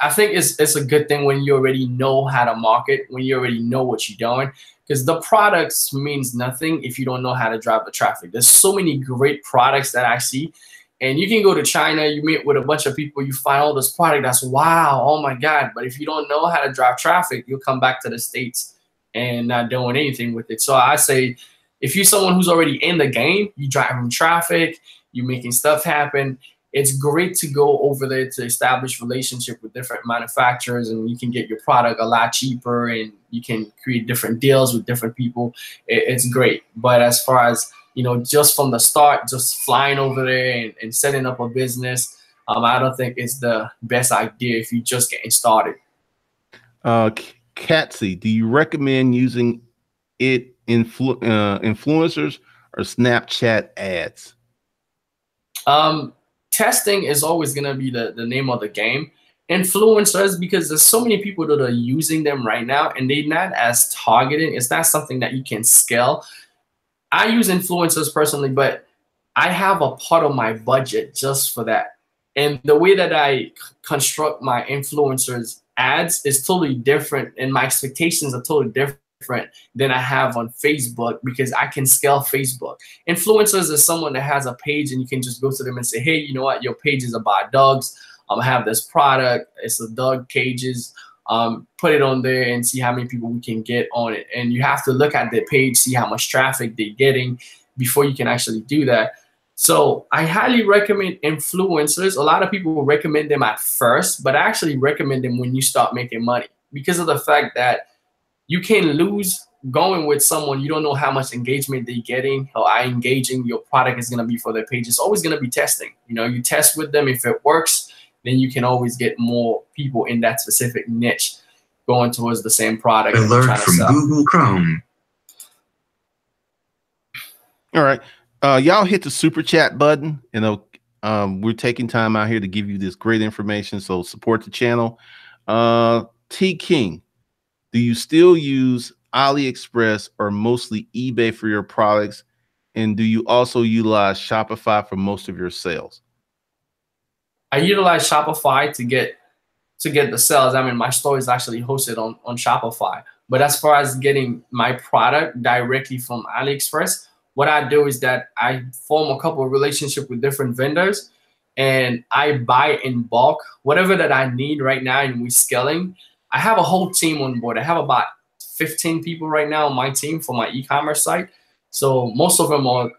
B: I think it's a good thing when you already know how to market, when you already know what you're doing, because the products means nothing if you don't know how to drive the traffic. There's so many great products that I see, and you can go to China, you meet with a bunch of people, you find all this product that's wow, oh my God. But if you don't know how to drive traffic, you'll come back to the States and not doing anything with it. So I say, if you're someone who's already in the game, you driving traffic, you're making stuff happen, it's great to go over there to establish relationship with different manufacturers, and you can get your product a lot cheaper and you can create different deals with different people. It's great. But as far as, you know, just from the start, just flying over there and setting up a business, I don't think it's the best idea if you're just getting started.
A: Katsy, do you recommend using it influencers or Snapchat ads?
B: Testing is always going to be the name of the game. Influencers, because there's so many people that are using them right now and they're not as targeted. It's not something that you can scale. I use influencers personally, but I have a part of my budget just for that. And the way that I construct my influencers ads is totally different, and my expectations are totally different than I have on Facebook, because I can scale Facebook. Influencers is someone that has a page and you can just go to them and say, hey, you know what, your page is about dogs. I have this product, it's a dog cages. Put it on there and see how many people we can get on it. And you have to look at their page, see how much traffic they're getting before you can actually do that. So I highly recommend influencers. A lot of people will recommend them at first, but I actually recommend them when you start making money, because of the fact that you can lose going with someone you don't know how much engagement they're getting or how engaging your product is going to be for their page. It's always going to be testing. You know, you test with them. If it works, then you can always get more people in that specific niche going towards the same product.
C: Alert from Google Chrome.
A: All right. Y'all hit the super chat button. You know, we're taking time out here to give you this great information. So support the channel. T King, do you still use AliExpress or mostly eBay for your products? And do you also utilize Shopify for most of your sales?
B: I utilize Shopify to get the sales. I mean, my store is actually hosted on Shopify. But as far as getting my product directly from AliExpress, what I do is that I form a couple of relationships with different vendors, and I buy in bulk whatever that I need right now. And we're scaling. I have a whole team on board. I have about 15 people right now on my team for my e-commerce site. So most of them are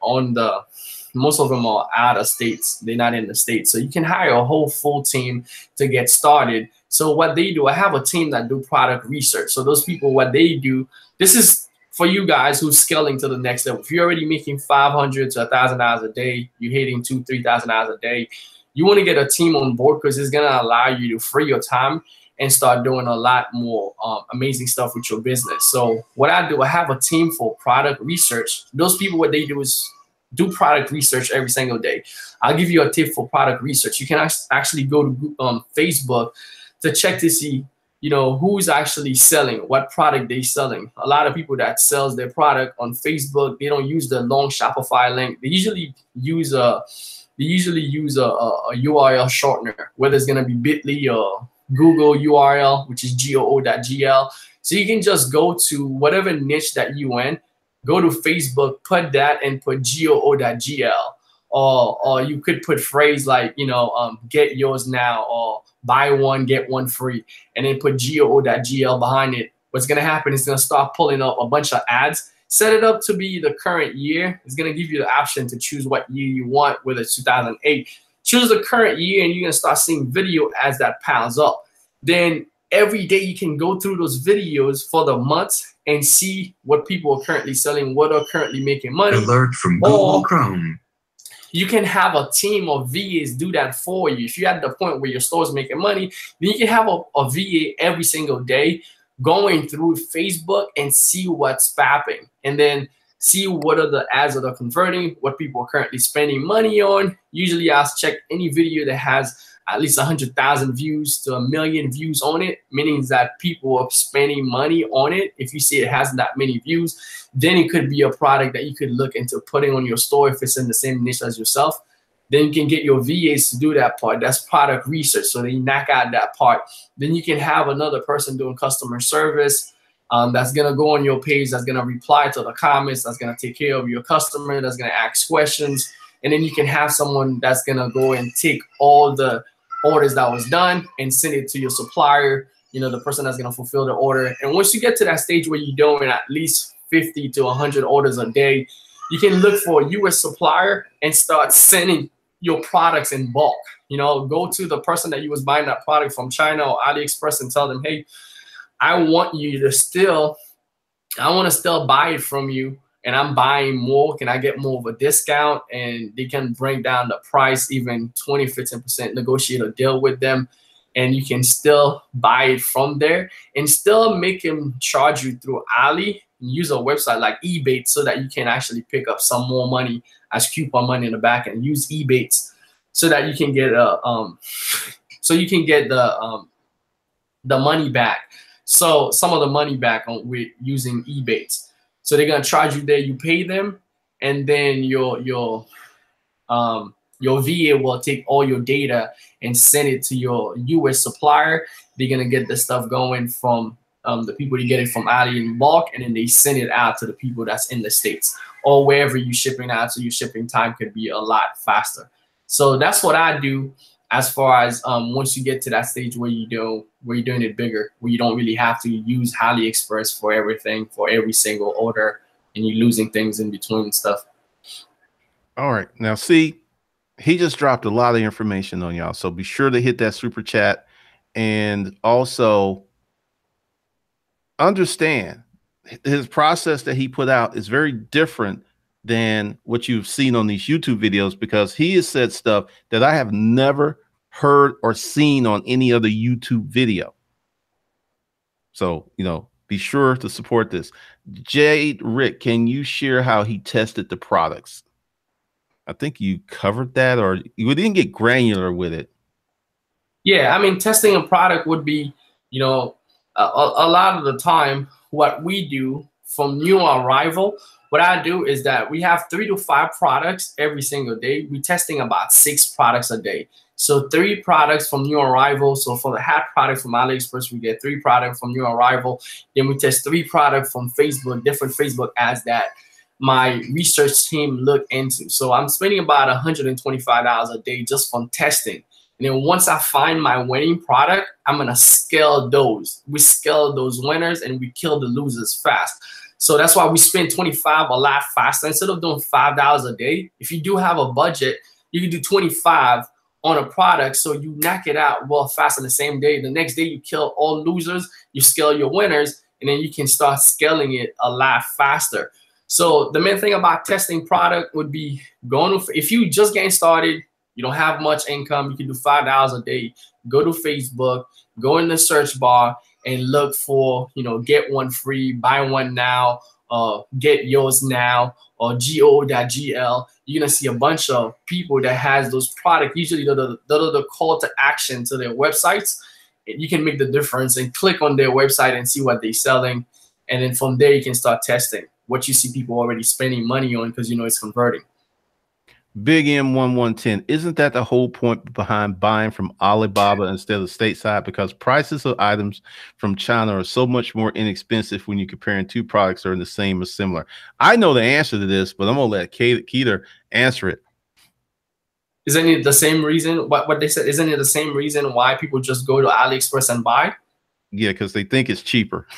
B: out of states. They're not in the States. So you can hire a whole full team to get started. So what they do, I have a team that do product research. So those people, what they do, this is for you guys who's scaling to the next level. If you're already making $500 to $1,000 a day, you're hitting $2,000 to $3,000 a day, you want to get a team on board because it's going to allow you to free your time and start doing a lot more amazing stuff with your business. So what I do, I have a team for product research. Those people, what they do is do product research every single day. I'll give you a tip for product research. You can actually go to Facebook to check to see, who's actually selling, what product they're selling. A lot of people that sells their product on Facebook, they don't use the long Shopify link. They usually use a URL shortener, whether it's gonna be bit.ly or Google URL, which is goo.gl. So you can just go to whatever niche that you in, go to Facebook, put that and put goo.gl. Or you could put phrase like, get yours now, or buy one, get one free, and then put goo.gl behind it. What's going to happen is it's going to start pulling up a bunch of ads. Set it up to be the current year. It's going to give you the option to choose what year you want, whether it's 2008. Choose the current year, and you're going to start seeing video ads that piles up. Then every day you can go through those videos for the month and see what people are currently selling, what are currently making money.
C: Alert from Google Chrome.
B: You can have a team of VAs do that for you. If you're at the point where your store is making money, then you can have a VA every single day going through Facebook and see what's popping, and then see what are the ads that are converting, what people are currently spending money on. Usually I'll check any video that has at least 100,000 views to 1 million views on it, meaning that people are spending money on it. If you see it has that many views, then it could be a product that you could look into putting on your store if it's in the same niche as yourself. Then you can get your VAs to do that part. That's product research. So they knock out that part. Then you can have another person doing customer service that's going to go on your page, that's going to reply to the comments, that's going to take care of your customer, that's going to ask questions. And then you can have someone that's going to go and take all the orders that was done and send it to your supplier, the person that's going to fulfill the order. And once you get to that stage where you're doing at least 50 to 100 orders a day, you can look for a US supplier and start sending your products in bulk. Go to the person that you was buying that product from, China or AliExpress, and tell them, hey, I want to still buy it from you, and I'm buying more. Can I get more of a discount? And they can bring down the price, even 20, 15%, negotiate a deal with them. And you can still buy it from there and still make them charge you through Ali. Use a website like Ebates so that you can actually pick up some more money as coupon money in the back, and use Ebates so that you can get the money back. So some of the money back with using Ebates. So they're gonna charge you there. You pay them, and then your VA will take all your data and send it to your US supplier. They're gonna get the stuff going from the people you get it from Ali in bulk, and then they send it out to the people that's in the States or wherever you're shipping out. So your shipping time could be a lot faster. So that's what I do. As far as once you get to that stage where you're doing it bigger, where you don't really have to use AliExpress for everything, for every single order, and you're losing things in between and stuff.
A: All right. Now, see, he just dropped a lot of information on y'all. So be sure to hit that super chat, and also understand his process that he put out is very different than what you've seen on these YouTube videos, because he has said stuff that I have never heard or seen on any other YouTube video. So, be sure to support this. Jade Rick, can you share how he tested the products? I think you covered that, or you didn't get granular with it.
B: Yeah, I mean, testing a product would be, a lot of the time what we do from new arrival, what I do is that we have 3 to 5 products every single day. We're testing about 6 products a day. So 3 products from new arrival. So for the hat product from AliExpress, we get 3 products from new arrival. Then we test 3 products from Facebook, different Facebook ads that my research team look into. So I'm spending about $125 a day just from testing. And then once I find my winning product, I'm gonna scale those. We scale those winners and we kill the losers fast. So that's why we spend 25 a lot faster. Instead of doing $5 a day, if you do have a budget, you can do 25 on a product. So you knock it out well fast in the same day. The next day you kill all losers, you scale your winners, and then you can start scaling it a lot faster. So the main thing about testing product would be going to, if you just getting started, you don't have much income, you can do $5 a day. Go to Facebook, go in the search bar and look for, get one free, buy one now, get yours now, or go.gl. You're gonna see a bunch of people that has those products. Usually the call to action to their websites. You can make the difference and click on their website and see what they're selling. And then from there, you can start testing what you see people already spending money on because it's converting.
A: Big M1110, isn't that the whole point behind buying from Alibaba instead of stateside? Because prices of items from China are so much more inexpensive when you're comparing 2 products that are the same or similar. I know the answer to this, but I'm gonna let KEDER answer it.
B: Isn't it the same reason? What they said? Isn't it the same reason why people just go to AliExpress and buy?
A: Yeah, because they think it's cheaper.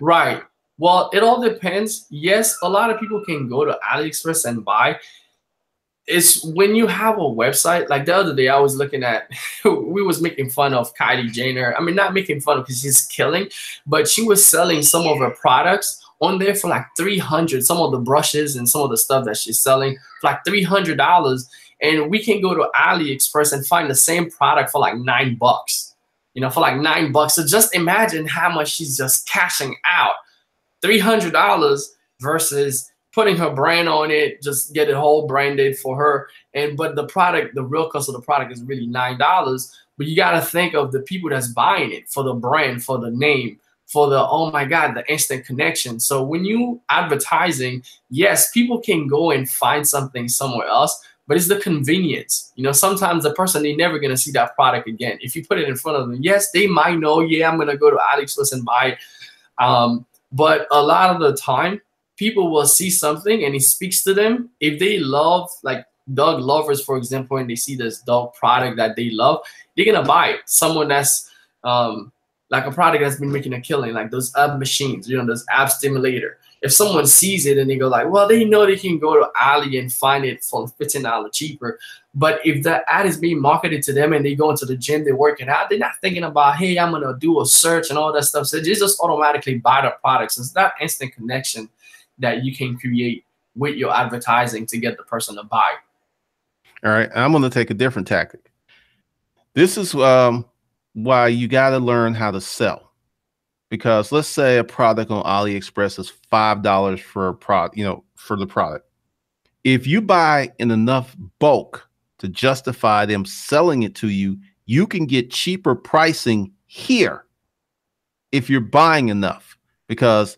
B: Right. Well, it all depends. Yes, a lot of people can go to AliExpress and buy. It's when you have a website. Like the other day, I was looking at, we was making fun of Kylie Jenner. I mean, not making fun of because she's killing, but she was selling some of her products on there for like $300. Some of the brushes and some of the stuff that she's selling for like $300. And we can go to AliExpress and find the same product for like $9. For like $9. So just imagine how much she's just cashing out. $300 versus putting her brand on it, just get it whole branded for her. But the product, the real cost of the product is really $9. But you got to think of the people that's buying it for the brand, for the name, for the, oh my God, the instant connection. So when you advertising, yes, people can go and find something somewhere else, but it's the convenience. Sometimes the person, they're never going to see that product again. If you put it in front of them, yes, they might know, yeah, I'm going to go to AliExpress and buy it. But a lot of the time, people will see something and it speaks to them. If they love, like dog lovers, for example, and they see this dog product that they love, they're going to buy it. Someone that's like a product that's been making a killing, like those ab machines, those ab stimulator. If someone sees it and they go like, well, they know they can go to Ali and find it for $15 cheaper. But if the ad is being marketed to them and they go into the gym, they're working out, they're not thinking about, hey, I'm going to do a search and all that stuff. So they just automatically buy the products. It's that instant connection that you can create with your advertising to get the person to buy.
A: All right. I'm going to take a different tactic. This is why you got to learn how to sell. Because let's say a product on AliExpress is $5 for a product, for the product. If you buy in enough bulk to justify them selling it to you, you can get cheaper pricing here if you're buying enough, because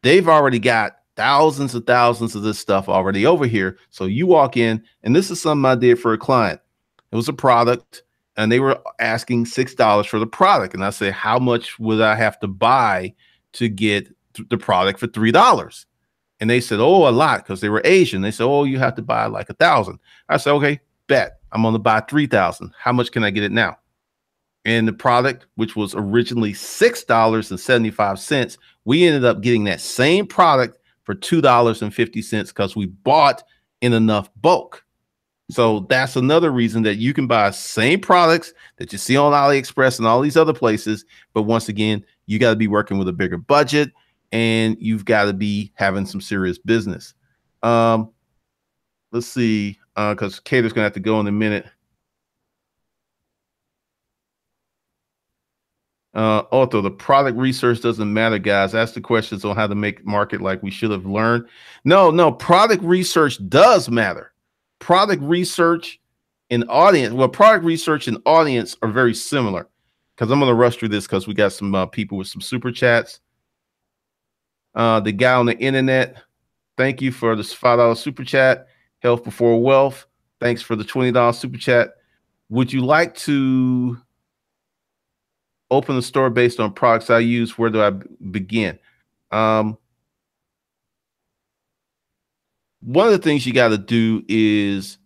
A: they've already got thousands of this stuff already over here. So you walk in, and this is something I did for a client. It was a product, and they were asking $6 for the product. And I said, how much would I have to buy to get the product for $3? And they said, oh, a lot, because they were Asian. They said, oh, you have to buy like 1,000. I said, okay, bet. I'm going to buy 3,000. How much can I get it now? And the product, which was originally $6.75, we ended up getting that same product for $2.50 because we bought in enough bulk. So that's another reason that you can buy same products that you see on AliExpress and all these other places. But once again, you got to be working with a bigger budget, and you've got to be having some serious business. Let's see, because KEDER's going to have to go in a minute. Although the product research doesn't matter, guys. Ask the questions on how to make market like we should have learned. No, product research does matter. Product research and audience. Well, product research and audience are very similar, because I'm going to rush through this because we got some people with some super chats. The guy on the internet, thank you for the $5 super chat. Health before wealth, thanks for the $20 super chat. Would you like to open a store based on products I use? Where do I begin? One of the things you got to do is,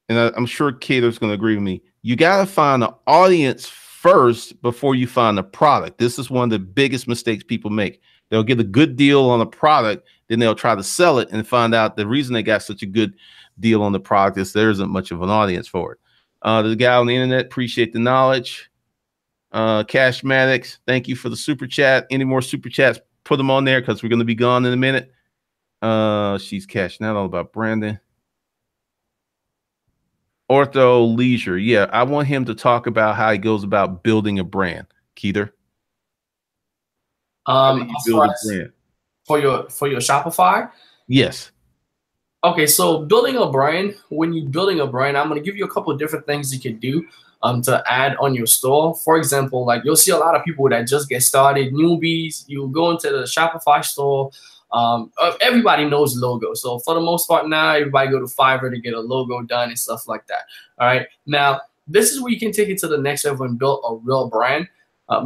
A: and I'm sure Keder's going to agree with me, you got to find an audience first before you find a product. This is one of the biggest mistakes people make. They'll get a good deal on a product, then they'll try to sell it and find out the reason they got such a good deal on the product is there isn't much of an audience for it. The guy on the internet, appreciate the knowledge. Cashmatics, thank you for the super chat. Any more super chats, put them on there because we're going to be gone in a minute. She's cashing out all about Brandon. Ortho Leisure, yeah, I want him to talk about how he goes about building a brand. Keder,
B: for your Shopify.
A: Yes.
B: Okay, so building a brand. When you're building a brand, I'm gonna give you a couple of different things you can do to add on your store. For example, like you'll see a lot of people that just get started, newbies. You go into the Shopify store. Everybody knows logo. So for the most part now, everybody go to Fiverr to get a logo done and stuff like that. All right. Now, this is where you can take it to the next level and build a real brand.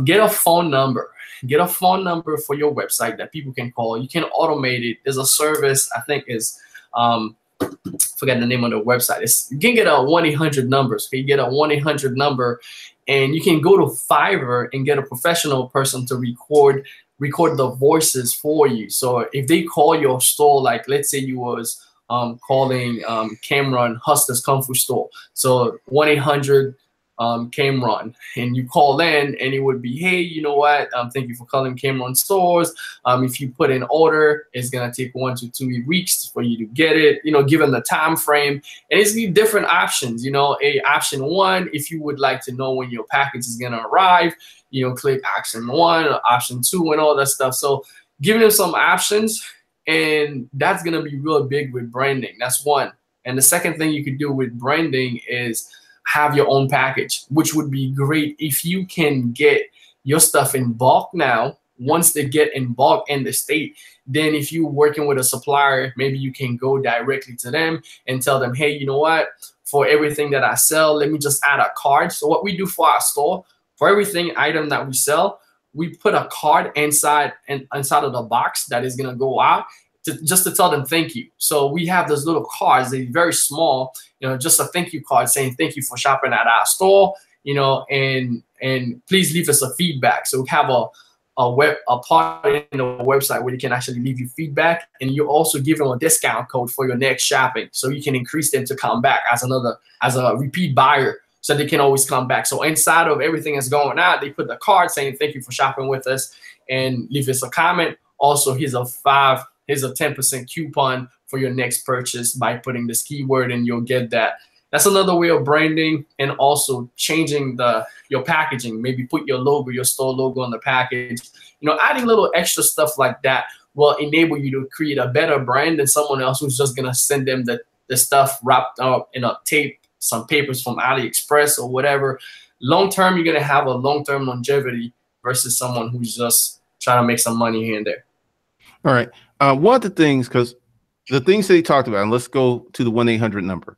B: Get a phone number. Get a phone number for your website that people can call. You can automate it. There's a service, I think is, forget the name of the website. You can get a 1-800 number. So you get a 1-800 number and you can go to Fiverr and get a professional person to record the voices for you. So if they call your store, like let's say you was calling Cameron Hustler's Kung Fu store. So 1-800 Cameron, and you call in and it would be, hey, you know what? Thank you for calling Cameron stores. If you put in order, it's gonna take 1 to 2 weeks for you to get it, you know, given the time frame. And it's different options, you know, option 1, if you would like to know when your package is gonna arrive, you know, click option 1 or option 2 and all that stuff. So giving them some options, and that's gonna be real big with branding. That's one. And the second thing you could do with branding is have your own package, which would be great if you can get your stuff in bulk now. Once they get in bulk in the state, then if you're working with a supplier, maybe you can go directly to them and tell them, hey, you know what? For everything that I sell, let me just add a card. So what we do for our store, for everything item that we sell, we put a card inside of the box that is gonna go out just to tell them thank you. So we have those little cards. They're very small, you know, just a thank you card saying thank you for shopping at our store, you know, and please leave us a feedback. So we have a part in the website where you can actually leave you feedback, and you also give them a discount code for your next shopping, so you can increase them to come back as a repeat buyer, so they can always come back. So inside of everything that's going out, they put the card saying thank you for shopping with us and leave us a comment. Also, here's a 10% coupon for your next purchase by putting this keyword, and you'll get that. That's another way of branding, and also changing your packaging. Maybe put your logo, your store logo on the package. You know, adding little extra stuff like that will enable you to create a better brand than someone else who's just gonna send them the stuff wrapped up in a tape, some papers from AliExpress or whatever. Long term, you're gonna have a long-term longevity versus someone who's just trying to make some money here and there.
A: All right. One of the things, because the things that he talked about, and let's go to the 1-800 number.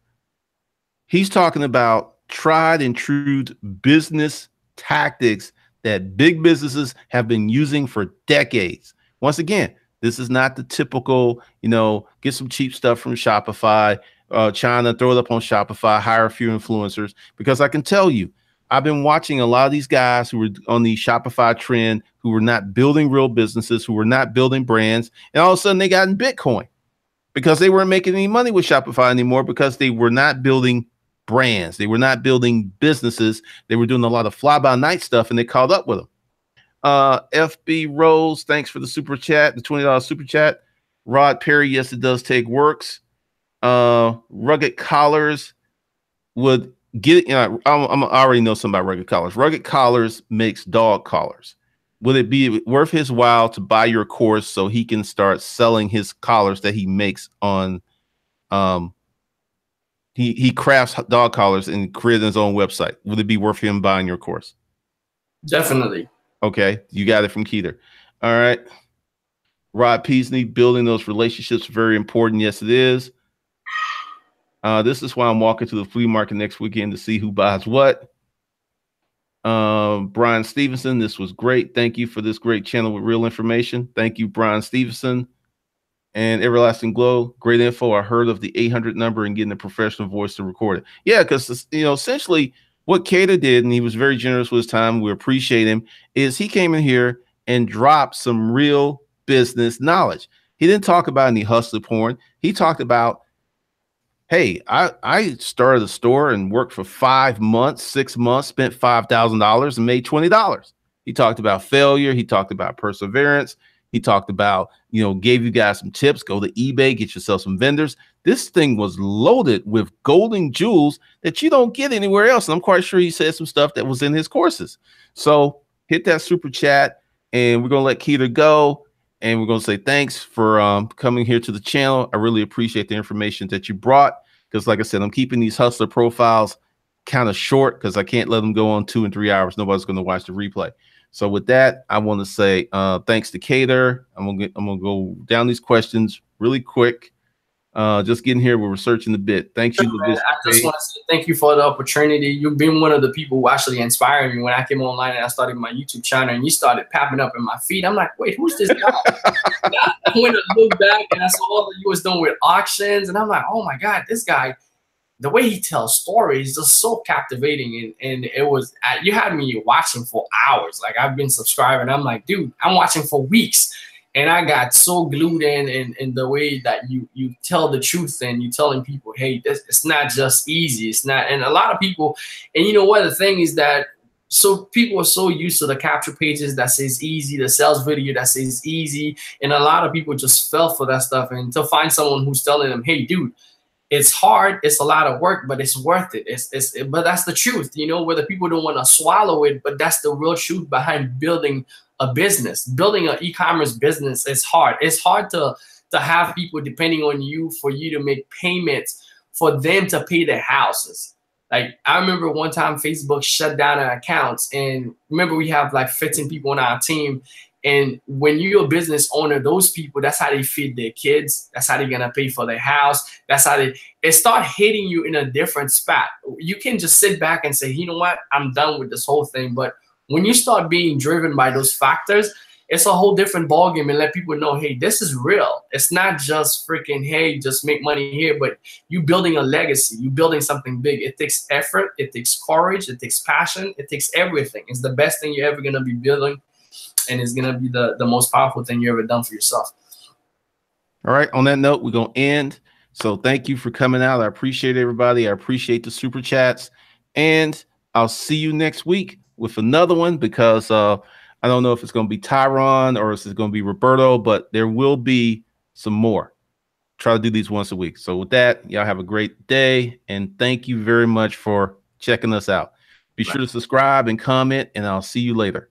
A: He's talking about tried and true business tactics that big businesses have been using for decades. Once again, this is not the typical, you know, get some cheap stuff from Shopify, China, throw it up on Shopify, hire a few influencers, because I can tell you, I've been watching a lot of these guys who were on the Shopify trend, who were not building real businesses, who were not building brands, and all of a sudden they got in Bitcoin because they weren't making any money with Shopify anymore, because they were not building brands. They were not building businesses. They were doing a lot of fly-by-night stuff, and they caught up with them. FB Rose, thanks for the super chat, the $20 super chat. Rod Perry, yes, it does take works. Rugged Collars would get, you know, I already know something about Rugged Collars. Rugged Collars makes dog collars. Would it be worth his while to buy your course so he can start selling his collars that he makes on, he crafts dog collars and created his own website? Would it be worth him buying your course?
B: Definitely.
A: Okay, you got it from Keder. All right. Rod Peasney, building those relationships very important. Yes, it is. This is why I'm walking to the flea market next weekend to see who buys what. Brian Stevenson, this was great. Thank you for this great channel with real information. Thank you, Brian Stevenson. And Everlasting Glow, great info. I heard of the 800 number and getting a professional voice to record it. Yeah, because, you know, essentially what KEDER did, and he was very generous with his time, we appreciate him, is he came in here and dropped some real business knowledge. He didn't talk about any hustler porn. He talked about, hey, I started a store and worked for 5 months, 6 months, spent $5,000 and made $20. He talked about failure. He talked about perseverance. He talked about, you know, gave you guys some tips. Go to eBay, get yourself some vendors. This thing was loaded with golden jewels that you don't get anywhere else. And I'm quite sure he said some stuff that was in his courses. So hit that super chat, and we're going to let KEDER go. And we're going to say thanks for coming here to the channel. I really appreciate the information that you brought, because like I said, I'm keeping these hustler profiles kind of short because I can't let them go on 2 and 3 hours. Nobody's going to watch the replay. So with that, I want to say thanks to KEDER. I'm gonna go down these questions really quick. Just getting here, we're researching a bit. Thank you.
B: Man, I just want to say thank you for the opportunity. You've been one of the people who actually inspired me when I came online and I started my YouTube channel, and you started popping up in my feed. I'm like, wait, who's this guy? I went to look back and I saw all that you was doing with auctions, and I'm like, oh my God, this guy, the way he tells stories is just so captivating. And it was, you had me watching for hours. Like, I've been subscribing. I'm like, dude, I'm watching for weeks. And I got so glued in the way that you tell the truth, and you telling people, hey, it's not just easy. It's not. And a lot of people, and you know what, the thing is that, so people are so used to the capture pages that says easy, the sales video that says easy. And a lot of people just fell for that stuff. And to find someone who's telling them, hey, dude, it's hard, it's a lot of work, but it's worth it. But that's the truth, you know, whether people don't want to swallow it, but that's the real truth behind building a business. Building an e-commerce business is hard. It's hard to have people depending on you for you to make payments for them to pay their houses. Like, I remember one time Facebook shut down our accounts, and remember we have like 15 people on our team. And when you're a business owner, those people, that's how they feed their kids. That's how they're going to pay for their house. That's how it start hitting you in a different spot. You can just sit back and say, you know what, I'm done with this whole thing. But when you start being driven by those factors, it's a whole different ballgame, and let people know, hey, this is real. It's not just freaking, hey, just make money here, but you building a legacy. You building something big. It takes effort. It takes courage. It takes passion. It takes everything. It's the best thing you're ever going to be building. And it's going to be the most powerful thing you ever done for yourself.
A: All right. On that note, we're going to end. So thank you for coming out. I appreciate everybody. I appreciate the super chats. And I'll see you next week with another one, because I don't know if it's going to be Tyron or if it's going to be Roberto, but there will be some more. Try to do these once a week. So with that, y'all have a great day. And thank you very much for checking us out. Be sure to subscribe and comment, and I'll see you later.